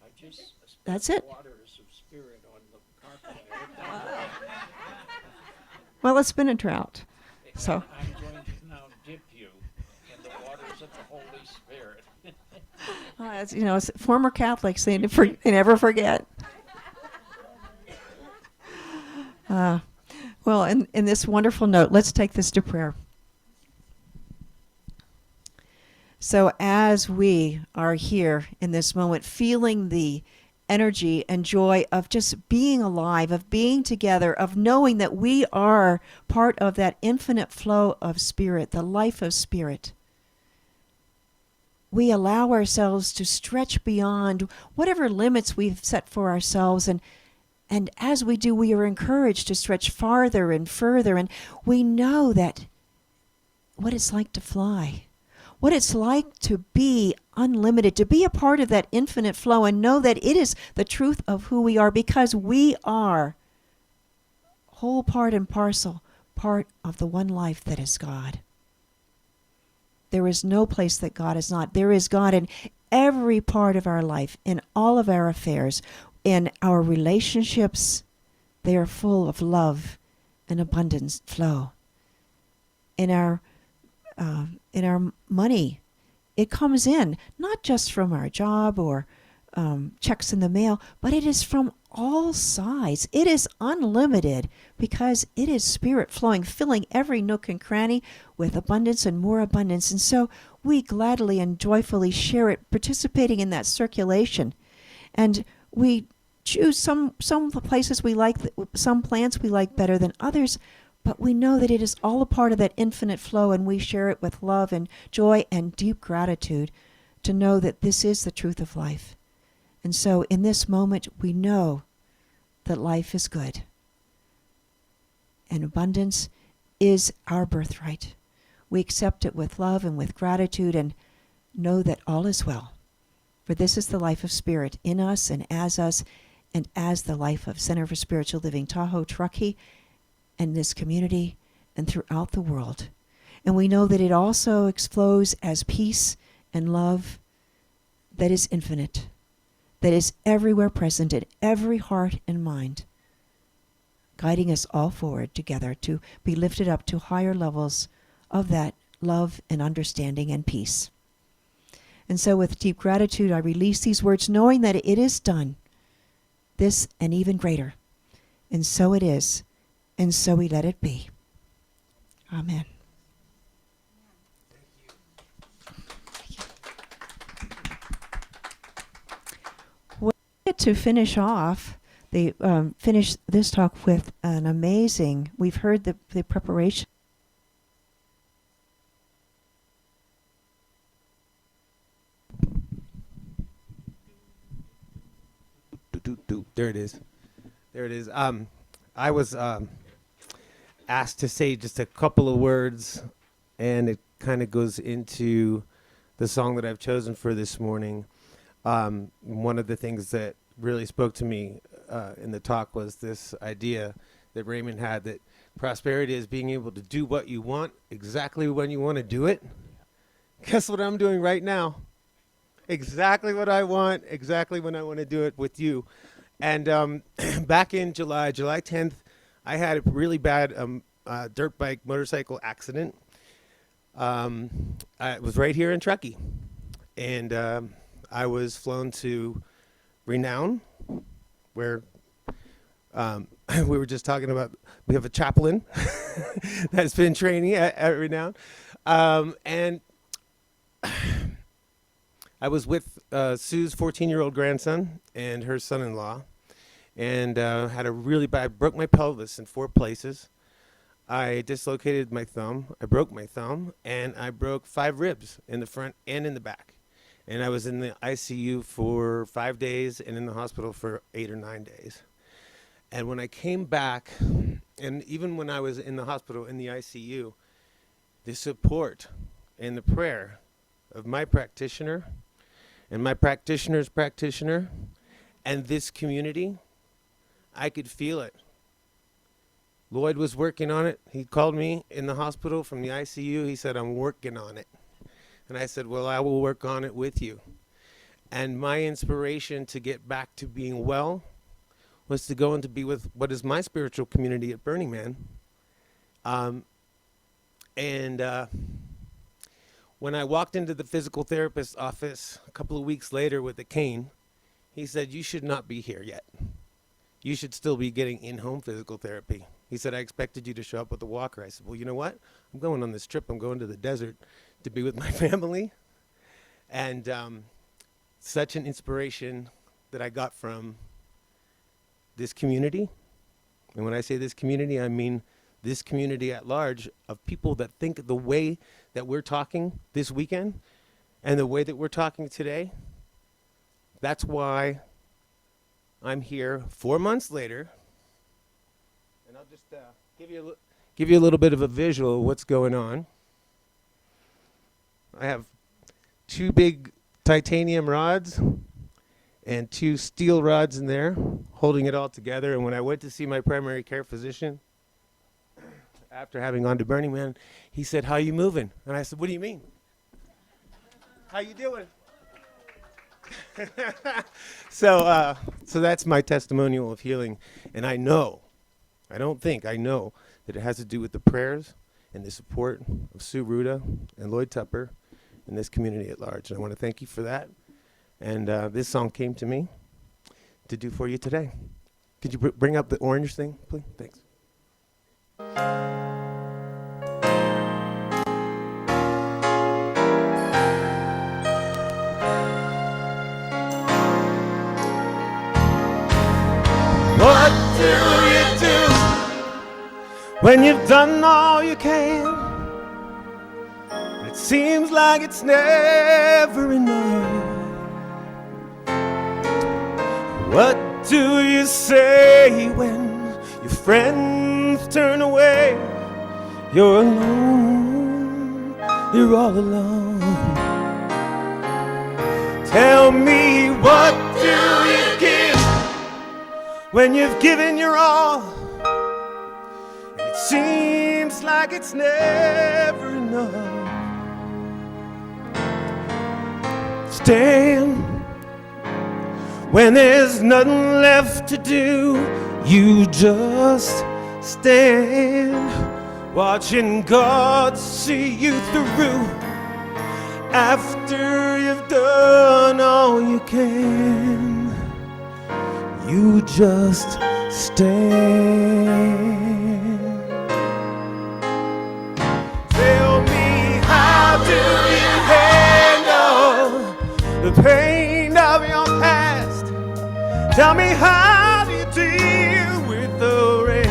I just That's it. waters of Spirit on the carpet. Well, it's been a drought. So I'm going to now dip you in the waters of the Holy Spirit. it's former Catholics, they never forget. Well, in this wonderful note, let's take this to prayer. So as we are here in this moment, feeling the energy and joy of just being alive, of being together, of knowing that we are part of that infinite flow of Spirit, the life of Spirit, we allow ourselves to stretch beyond whatever limits we've set for ourselves, and as we do, we are encouraged to stretch farther and further, and we know that what it's like to fly, what it's like to be unlimited, to be a part of that infinite flow, and know that it is the truth of who we are, because we are whole part and parcel, part of the one life that is God. There is no place that God is not. There is God in every part of our life, in all of our affairs, in our relationships. They are full of love and abundance flow. In our money, it comes in not just from our job or checks in the mail, but it is from all sides. It is unlimited because it is Spirit flowing, filling every nook and cranny with abundance and more abundance. And so we gladly and joyfully share it, participating in that circulation. And we choose some places we like, some plants we like better than others, but we know that it is all a part of that infinite flow, and we share it with love and joy and deep gratitude to know that this is the truth of life. And so in this moment, we know that life is good. And abundance is our birthright. We accept it with love and with gratitude and know that all is well. For this is the life of spirit in us and as the life of Center for Spiritual Living Tahoe-Truckee and this community and throughout the world. And we know that it also flows as peace and love that is infinite, that is everywhere present in every heart and mind, guiding us all forward together to be lifted up to higher levels of that love and understanding and peace. And so with deep gratitude, I release these words, knowing that it is done, this and even greater. And so it is, and so we let it be. Amen. Well, to finish off, they finish this talk with an amazing, we've heard the preparation. There it is. There it is. I was asked to say just a couple of words, and it kind of goes into the song that I've chosen for this morning. One of the things that really spoke to me in the talk was this idea that Raymond had, that prosperity is being able to do what you want exactly when you want to do it. Guess what I'm doing right now? Exactly what I want, exactly when I want to do it with you. And back in July 10th, I had a really bad dirt bike motorcycle accident. I was right here in Truckee. And I was flown to Renown, where we were just talking about, we have a chaplain that's been training at Renown. And I was with Sue's 14-year-old grandson and her son-in-law, and had a really bad, broke my pelvis in 4 places. I dislocated my thumb, I broke my thumb, and I broke 5 ribs in the front and in the back. And I was in the ICU for 5 days and in the hospital for 8 or 9 days. And when I came back, and even when I was in the hospital in the ICU, the support and the prayer of my practitioner and my practitioner's practitioner and this community, I could feel it. Lloyd was working on it. He called me in the hospital from the ICU. He said, I'm working on it. And I said, well, I will work on it with you. And my inspiration to get back to being well was to go and to be with what is my spiritual community at Burning Man. When I walked into the physical therapist's office a couple of weeks later with a cane, he said, you should not be here yet. You should still be getting in-home physical therapy. He said, I expected you to show up with a walker. I said, well, you know what? I'm going on this trip. I'm going to the desert to be with my family. And such an inspiration that I got from this community. And when I say this community, I mean this community at large of people that think the way that we're talking this weekend and the way that we're talking today. That's why I'm here 4 months later. And I'll just give you a little bit of a visual of what's going on. I have 2 big titanium rods and 2 steel rods in there holding it all together. And when I went to see my primary care physician, after having gone to Burning Man, he said, how you moving? And I said, what do you mean? How you doing? So that's my testimonial of healing. And I know that it has to do with the prayers and the support of Sue Ruda and Lloyd Tupper and this community at large. And I want to thank you for that. And this song came to me to do for you today. Could you bring up the orange thing, please? Thanks. What do you do when you've done all you can? It seems like it's never enough. What do you say when your friends turn away? You're alone, you're all alone. Tell me, what do you give when you've given your all? And it seems like it's never enough. Stand when there's nothing left to do. You just stand, watching God see you through. After you've done all you can, you just stand. Tell me, how do you handle the pain of your past? Tell me, how do you deal with the rain?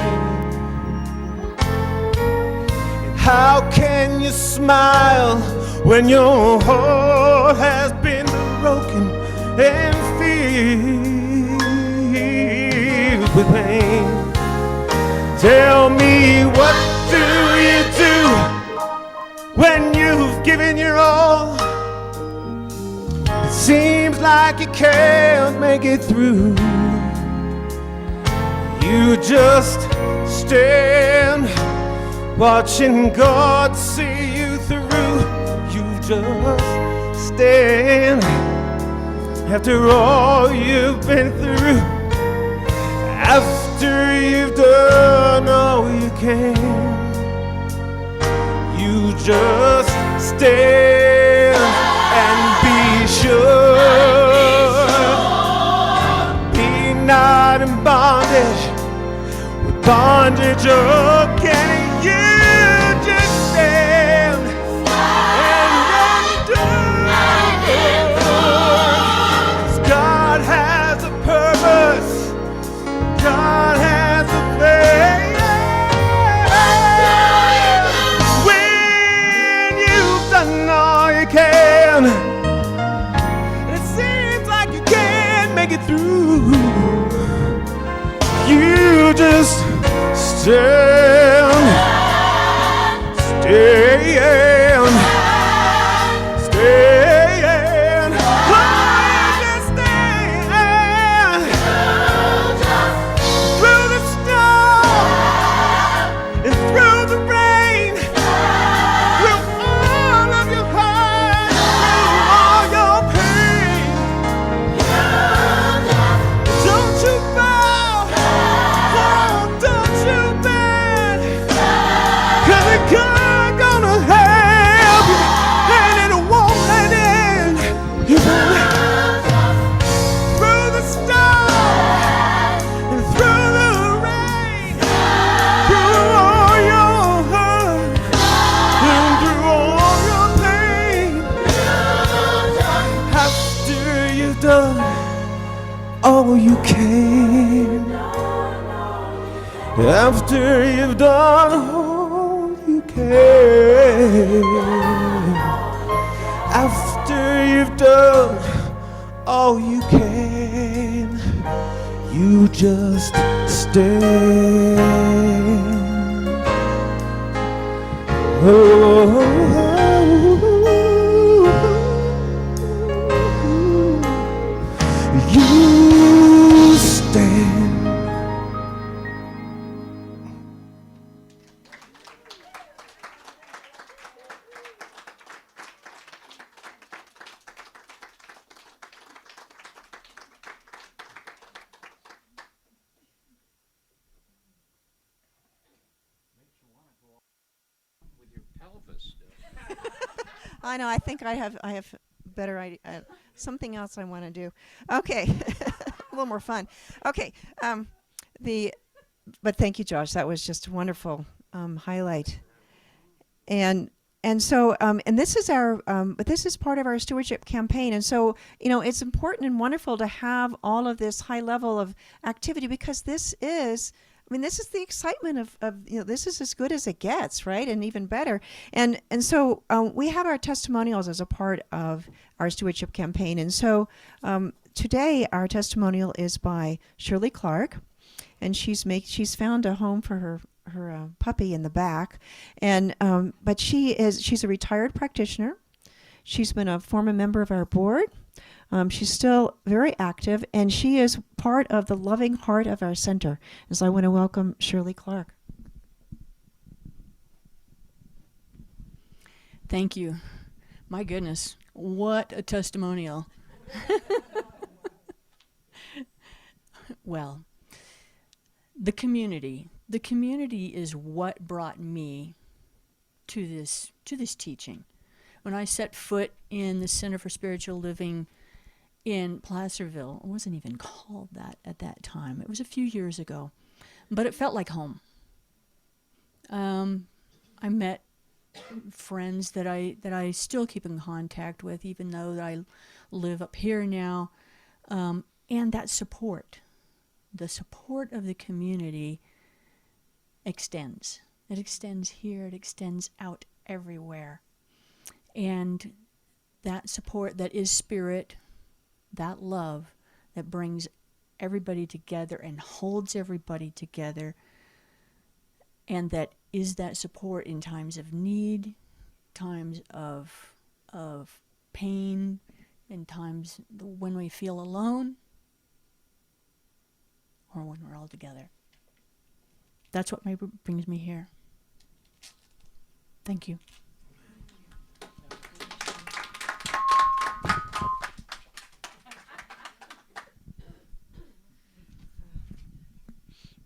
And how can you smile when your heart has been broken and filled with pain? Tell me, what do you do when you've given your all? It seems like you can't make it through. You just stand, watching God see you through. You just stand, after all you've been through. After you've done all you can, you just stand and be sure. Be not in bondage, with bondage again. You just stand and endure. 'Cause God has a purpose, God has a plan. When you've done all you can, and it seems like you can't make it through, you just stand, stand, stand. Oh, you just stand through the storm and through the rain, through all of your hurt, through all your pain. Don't you bow, oh, don't you bend, 'cause God gonna help you, and it won't end. You won't through the storm and through the rain, through all your hurt and through all your pain. After you've done all you can, after you've done all you can, after you've done all you can, you just stand. You stand. With your pelvis still. I know. I think I have better idea. Something else I want to do. Okay, a little more fun. Okay, but thank you, Josh. That was just a wonderful highlight. And and so, and this is but this is part of our stewardship campaign. And so, it's important and wonderful to have all of this high level of activity, because this is the excitement of this is as good as it gets, right? And even better. And so we have our testimonials as a part of our stewardship campaign. And so today our testimonial is by Shirley Clark, and she's found a home for her puppy in the back, and but she's a retired practitioner. She's been a former member of our board. She's still very active, and she is part of the loving heart of our center. And so I want to welcome Shirley Clark. Thank you. My goodness, what a testimonial. Well, the community is what brought me to this teaching. When I set foot in the Center for Spiritual Living in Placerville, it wasn't even called that at that time. It was a few years ago, but it felt like home. I met friends that I still keep in contact with, even though I live up here now, and that support, the support of the community extends. It extends here, it extends out everywhere. And that support that is spirit, that love that brings everybody together and holds everybody together, and that is that support in times of need, times of pain, in times when we feel alone, or when we're all together. That's what brings me here. Thank you.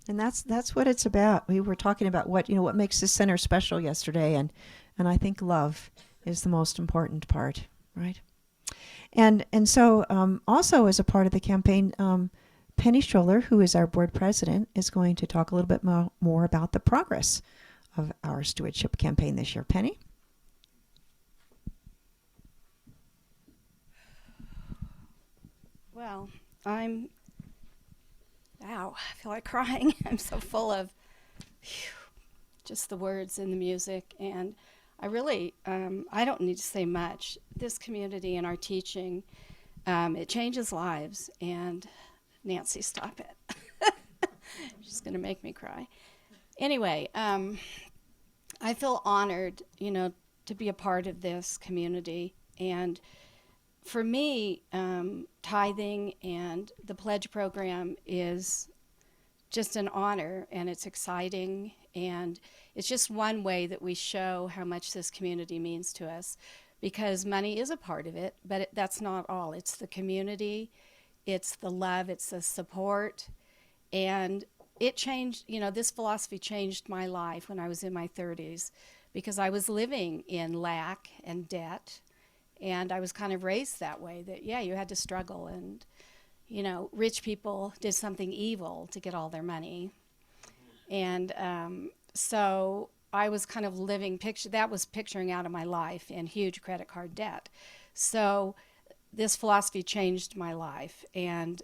And that's what it's about. We were talking about what makes this center special yesterday, and I think love is the most important part, right? And so also as a part of the campaign, Penny Scholler, who is our board president, is going to talk a little bit more about the progress of our stewardship campaign this year. Penny? Well, I feel like crying. I'm so full of just the words and the music. And I really, I don't need to say much. This community and our teaching, it changes lives. And Nancy, stop it. She's going to make me cry. Anyway, I feel honored, to be a part of this community. And for me, tithing and the pledge program is just an honor, and it's exciting, and it's just one way that we show how much this community means to us, because money is a part of it, but that's not all. It's the community, it's the love, it's the support, and it changed, this philosophy changed my life when I was in my 30s, because I was living in lack and debt. And I was kind of raised that way, that, you had to struggle, and, rich people did something evil to get all their money. And so I was kind of picturing out of my life in huge credit card debt. So this philosophy changed my life. And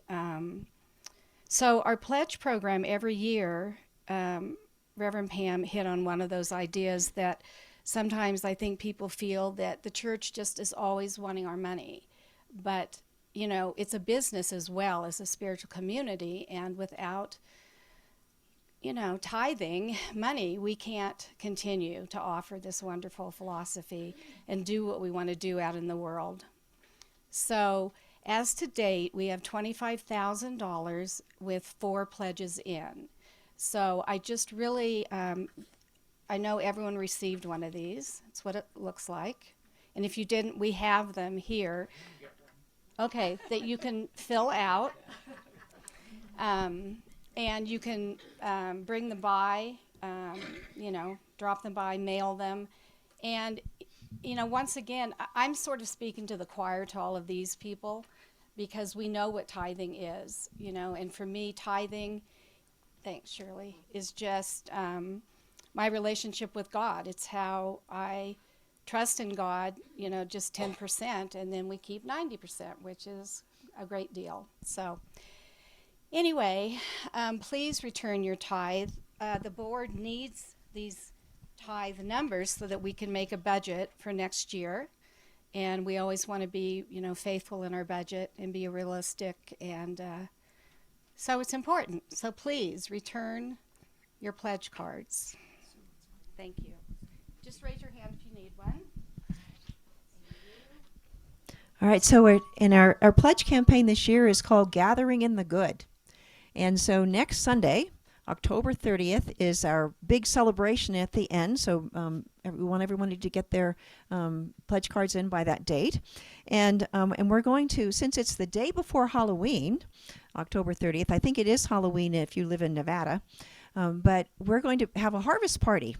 so our pledge program every year, Reverend Pam hit on one of those ideas that sometimes I think people feel that the church just is always wanting our money. But, it's a business as well as a spiritual community. And without, tithing money, we can't continue to offer this wonderful philosophy and do what we want to do out in the world. So as to date, we have $25,000 with 4 pledges in. So I just really... I know everyone received one of these. That's what it looks like. And if you didn't, we have them here. Okay, that you can fill out. And you can bring them by, drop them by, mail them. And, once again, I'm sort of speaking to the choir, to all of these people, because we know what tithing is, And for me, tithing, thanks, Shirley, is just... my relationship with God. It's how I trust in God, just 10%, and then we keep 90%, which is a great deal. So anyway, please return your tithe. The board needs these tithe numbers so that we can make a budget for next year. And we always want to be, faithful in our budget and be realistic. And so it's important. So please return your pledge cards. Thank you. Just raise your hand if you need one. All right, so we're in our pledge campaign this year is called Gathering in the Good. And so next Sunday, October 30th, is our big celebration at the end. So we want everyone to get their pledge cards in by that date. And we're going to, since it's the day before Halloween, October 30th, I think it is Halloween if you live in Nevada, but we're going to have a harvest party.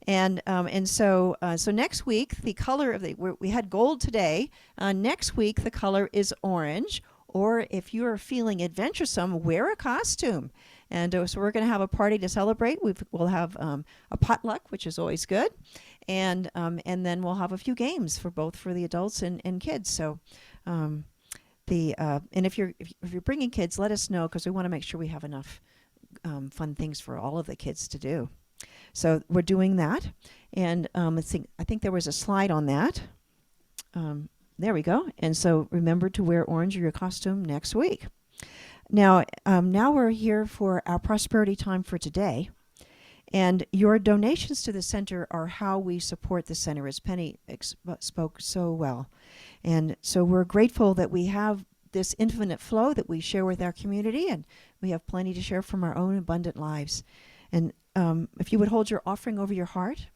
And so next week, the color of we had gold today. Next week, the color is orange. Or if you're feeling adventuresome, wear a costume. And so we're going to have a party to celebrate. We'll have a potluck, which is always good. And then we'll have a few games for the adults and kids. So and if you're bringing kids, let us know, because we want to make sure we have enough fun things for all of the kids to do. So we're doing that, and I think there was a slide on that. There we go. And so remember to wear orange or your costume next week. Now we're here for our prosperity time for today, and your donations to the center are how we support the center, as Penny spoke so well. And so we're grateful that we have this infinite flow that we share with our community, and we have plenty to share from our own abundant lives. And if you would hold your offering over your heart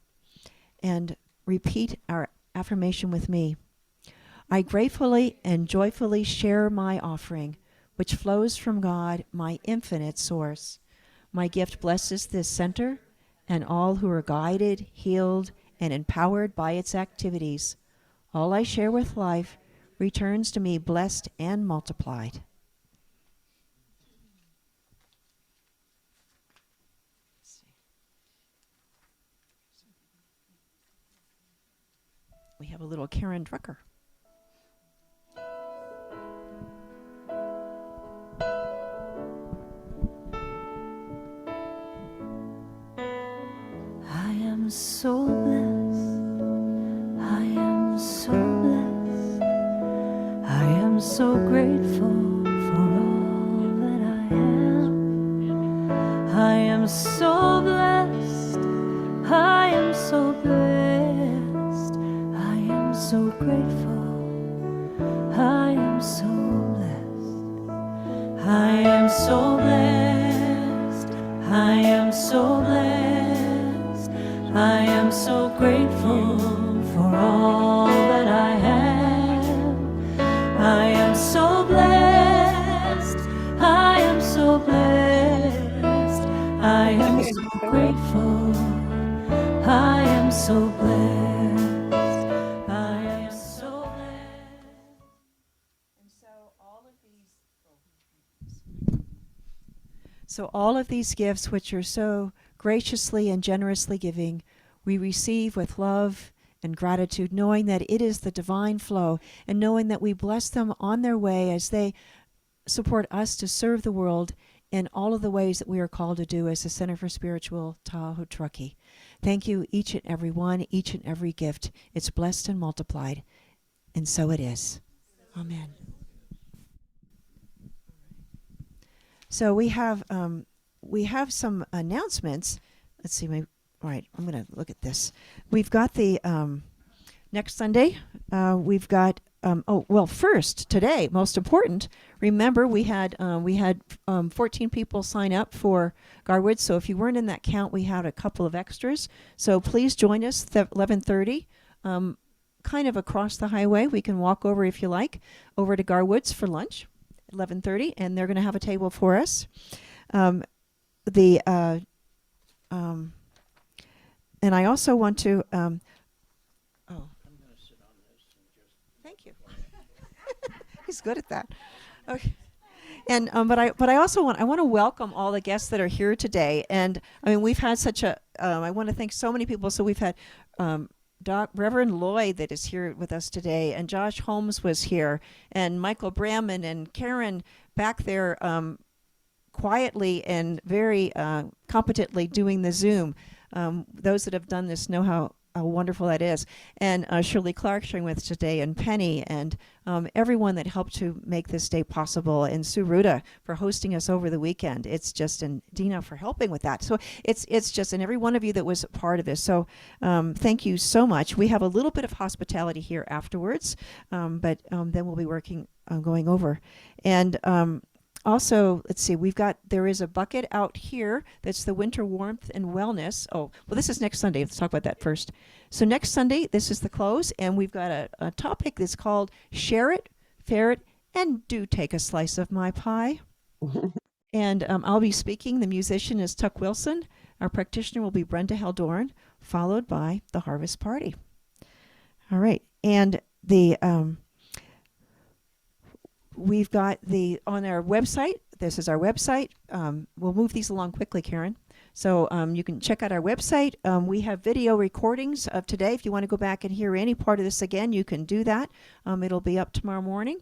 and repeat our affirmation with me. I gratefully and joyfully share my offering, which flows from God, my infinite source. My gift blesses this center and all who are guided, healed, and empowered by its activities. All I share with life returns to me blessed and multiplied. We have a little Karen Drucker. I am so blessed. I am so blessed. I am so grateful for all that I am. I am so blessed. I am so blessed. I am so grateful. I am so blessed. I am so blessed. I am so blessed. I am so grateful for all that I have. I am so blessed. I am so blessed. I am so grateful. I am so blessed. I am so blessed. And so all of these gifts, which are so graciously and generously giving, we receive with love and gratitude, knowing that it is the divine flow, and knowing that we bless them on their way as they support us to serve the world in all of the ways that we are called to do as the Center for Spiritual Tahoe-Truckee. Thank you, each and every one, each and every gift. It's blessed and multiplied, and so it is. Amen. So we have some announcements. Let's see. All right, I'm going to look at this. We've got the next Sunday. We've got first today, most important. Remember, we had 14 people sign up for Garwood. So if you weren't in that count, we had a couple of extras. So please join us at 11:30. Kind of across the highway. We can walk over if you like, over to Garwood's for lunch. 11:30, and they're going to have a table for us. And I also want to. I'm going to sit on this and just. Thank you. He's good at that. Okay. And but I also want to welcome all the guests that are here today. And I mean, we've had such a. I want to thank so many people. So we've had Reverend Lloyd that is here with us today, and Josh Holmes was here, and Michael Brandman and Karen back there quietly and very competently doing the Zoom. Those that have done this know how wonderful that is. And Shirley Clark sharing with us today, and Penny, and everyone that helped to make this day possible, and Sue Ruda for hosting us over the weekend. It's just, and Dina for helping with that. So it's just, and every one of you that was a part of this. So thank you so much. We have a little bit of hospitality here afterwards, but then we'll be working on going over. And also, let's see, there is a bucket out here that's the winter warmth and wellness. Oh, well, this is next Sunday. Let's talk about that first. So next Sunday, this is the close, and we've got a topic that's called Share It, Fare It, and Do Take a Slice of My Pie. And I'll be speaking. The musician is Tuck Wilson. Our practitioner will be Brenda Haldorn, followed by the Harvest Party. All right. And we've got on our website, this is our website. We'll move these along quickly, Karen. So you can check out our website. We have video recordings of today. If you want to go back and hear any part of this again, you can do that. It'll be up tomorrow morning.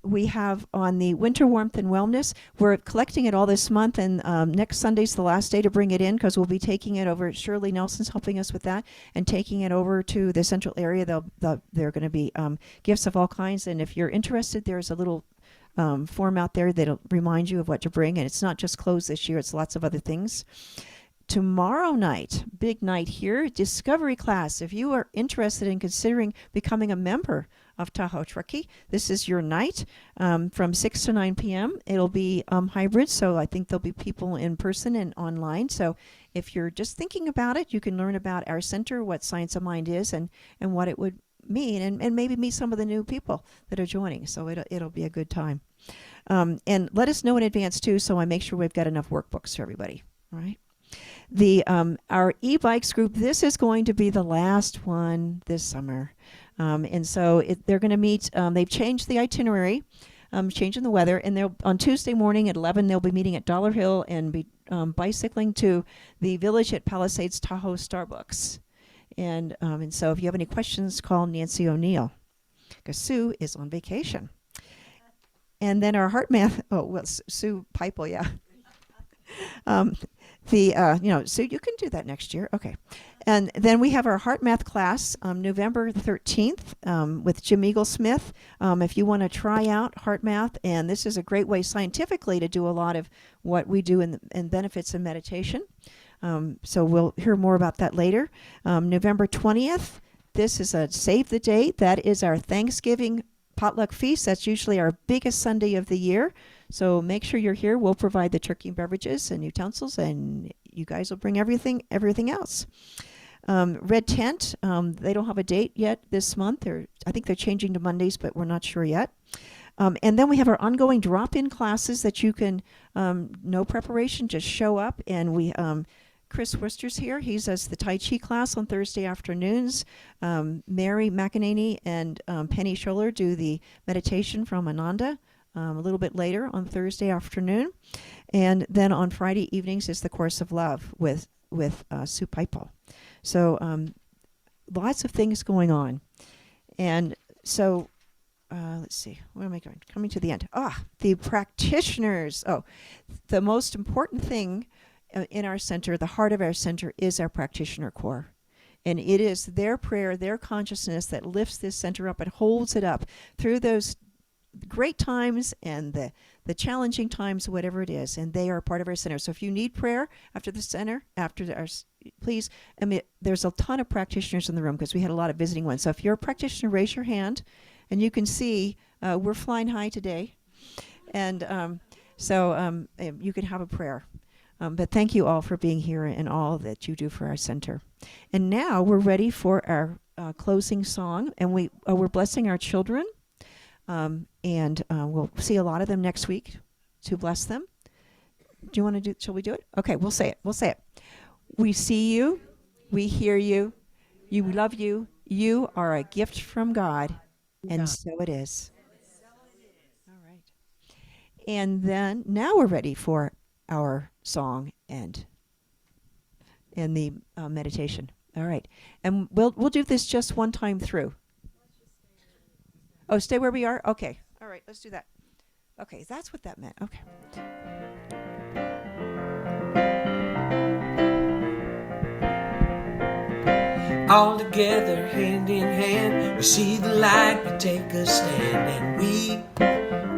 We have on the winter warmth and wellness, we're collecting it all this month, and next Sunday's the last day to bring it in, because we'll be taking it over. Shirley Nelson's helping us with that, and taking it over to the central area. They're going to be gifts of all kinds, and if you're interested, there's a little form out there that'll remind you of what to bring, and it's not just clothes this year, it's lots of other things. Tomorrow night, big night here, discovery class. If you are interested in considering becoming a member of Tahoe-Truckee, this is your night from 6 to 9 p.m. It'll be hybrid, so I think there'll be people in person and online. So if you're just thinking about it, you can learn about our center, what Science of Mind is, and what it would mean, and maybe meet some of the new people that are joining. So it'll be a good time. And let us know in advance, too, so I make sure we've got enough workbooks for everybody. All right. Our e-bikes group, this is going to be the last one this summer. And so they're going to meet, they've changed the itinerary, changing the weather, and on Tuesday morning at 11, they'll be meeting at Dollar Hill and be bicycling to the Village at Palisades Tahoe Starbucks. And so if you have any questions, call Nancy O'Neill, because Sue is on vacation. And then our heart math, Sue Pipel, yeah. Sue, you can do that next year. Okay. And then we have our heart math class November 13th with Jim Eaglesmith. If you want to try out heart math, and this is a great way scientifically to do a lot of what we do in benefits in meditation. So we'll hear more about that later. November 20th, this is a save the date. That is our Thanksgiving potluck feast. That's usually our biggest Sunday of the year. So make sure you're here. We'll provide the turkey and beverages and utensils, and you guys will bring everything else. Red Tent, they don't have a date yet this month. I think they're changing to Mondays, but we're not sure yet. And then we have our ongoing drop-in classes that you can, no preparation, just show up. And we, Chris Worcester's here. He does the Tai Chi class on Thursday afternoons. Mary McEnany and Penny Scholler do the meditation from Ananda a little bit later on Thursday afternoon. And then on Friday evenings is the Course of Love with Sue Pipel. So lots of things going on. And so let's see, where am I going? Coming to the end. The practitioners. The most important thing in our center, the heart of our center, is our practitioner core. And it is their prayer, their consciousness that lifts this center up and holds it up through those great times and the challenging times, whatever it is. And they are part of our center. So if you need prayer after the center, please, there's a ton of practitioners in the room because we had a lot of visiting ones. So if you're a practitioner, raise your hand. And you can see we're flying high today. And so you can have a prayer. But thank you all for being here and all that you do for our center. And now we're ready for our closing song. And we're blessing our children. And we'll see a lot of them next week to bless them. Do you want to shall we do it? Okay, we'll say it. We see you. We hear you. You love you. You are a gift from God. And so it is. All right. And then now we're ready for our song and the meditation. All right. And we'll do this just one time through. Oh, stay where we are? Okay. All right, let's do that. Okay, that's what that meant. Okay. All together, hand in hand, we see the light, we take a stand, and we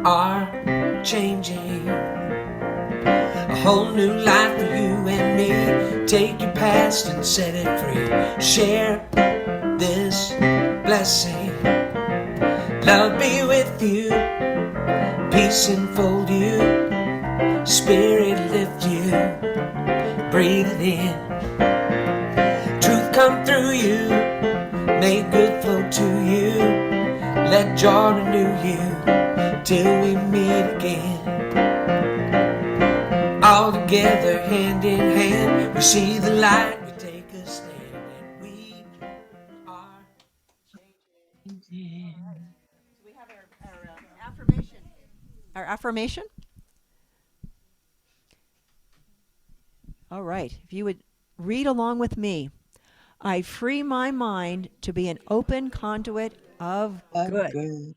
are changing. A whole new life for you and me. Take your past and set it free. Share this blessing. Love be with you. Peace enfold you. Spirit lift you. Breathe it in. Truth come through you. Make good flow to you. Let joy renew you till we meet again. All together, hand in hand, we see the light, we take a stand, and we are changing. We have our affirmation. Our affirmation? All right. If you would read along with me. I free my mind to be an open conduit of good.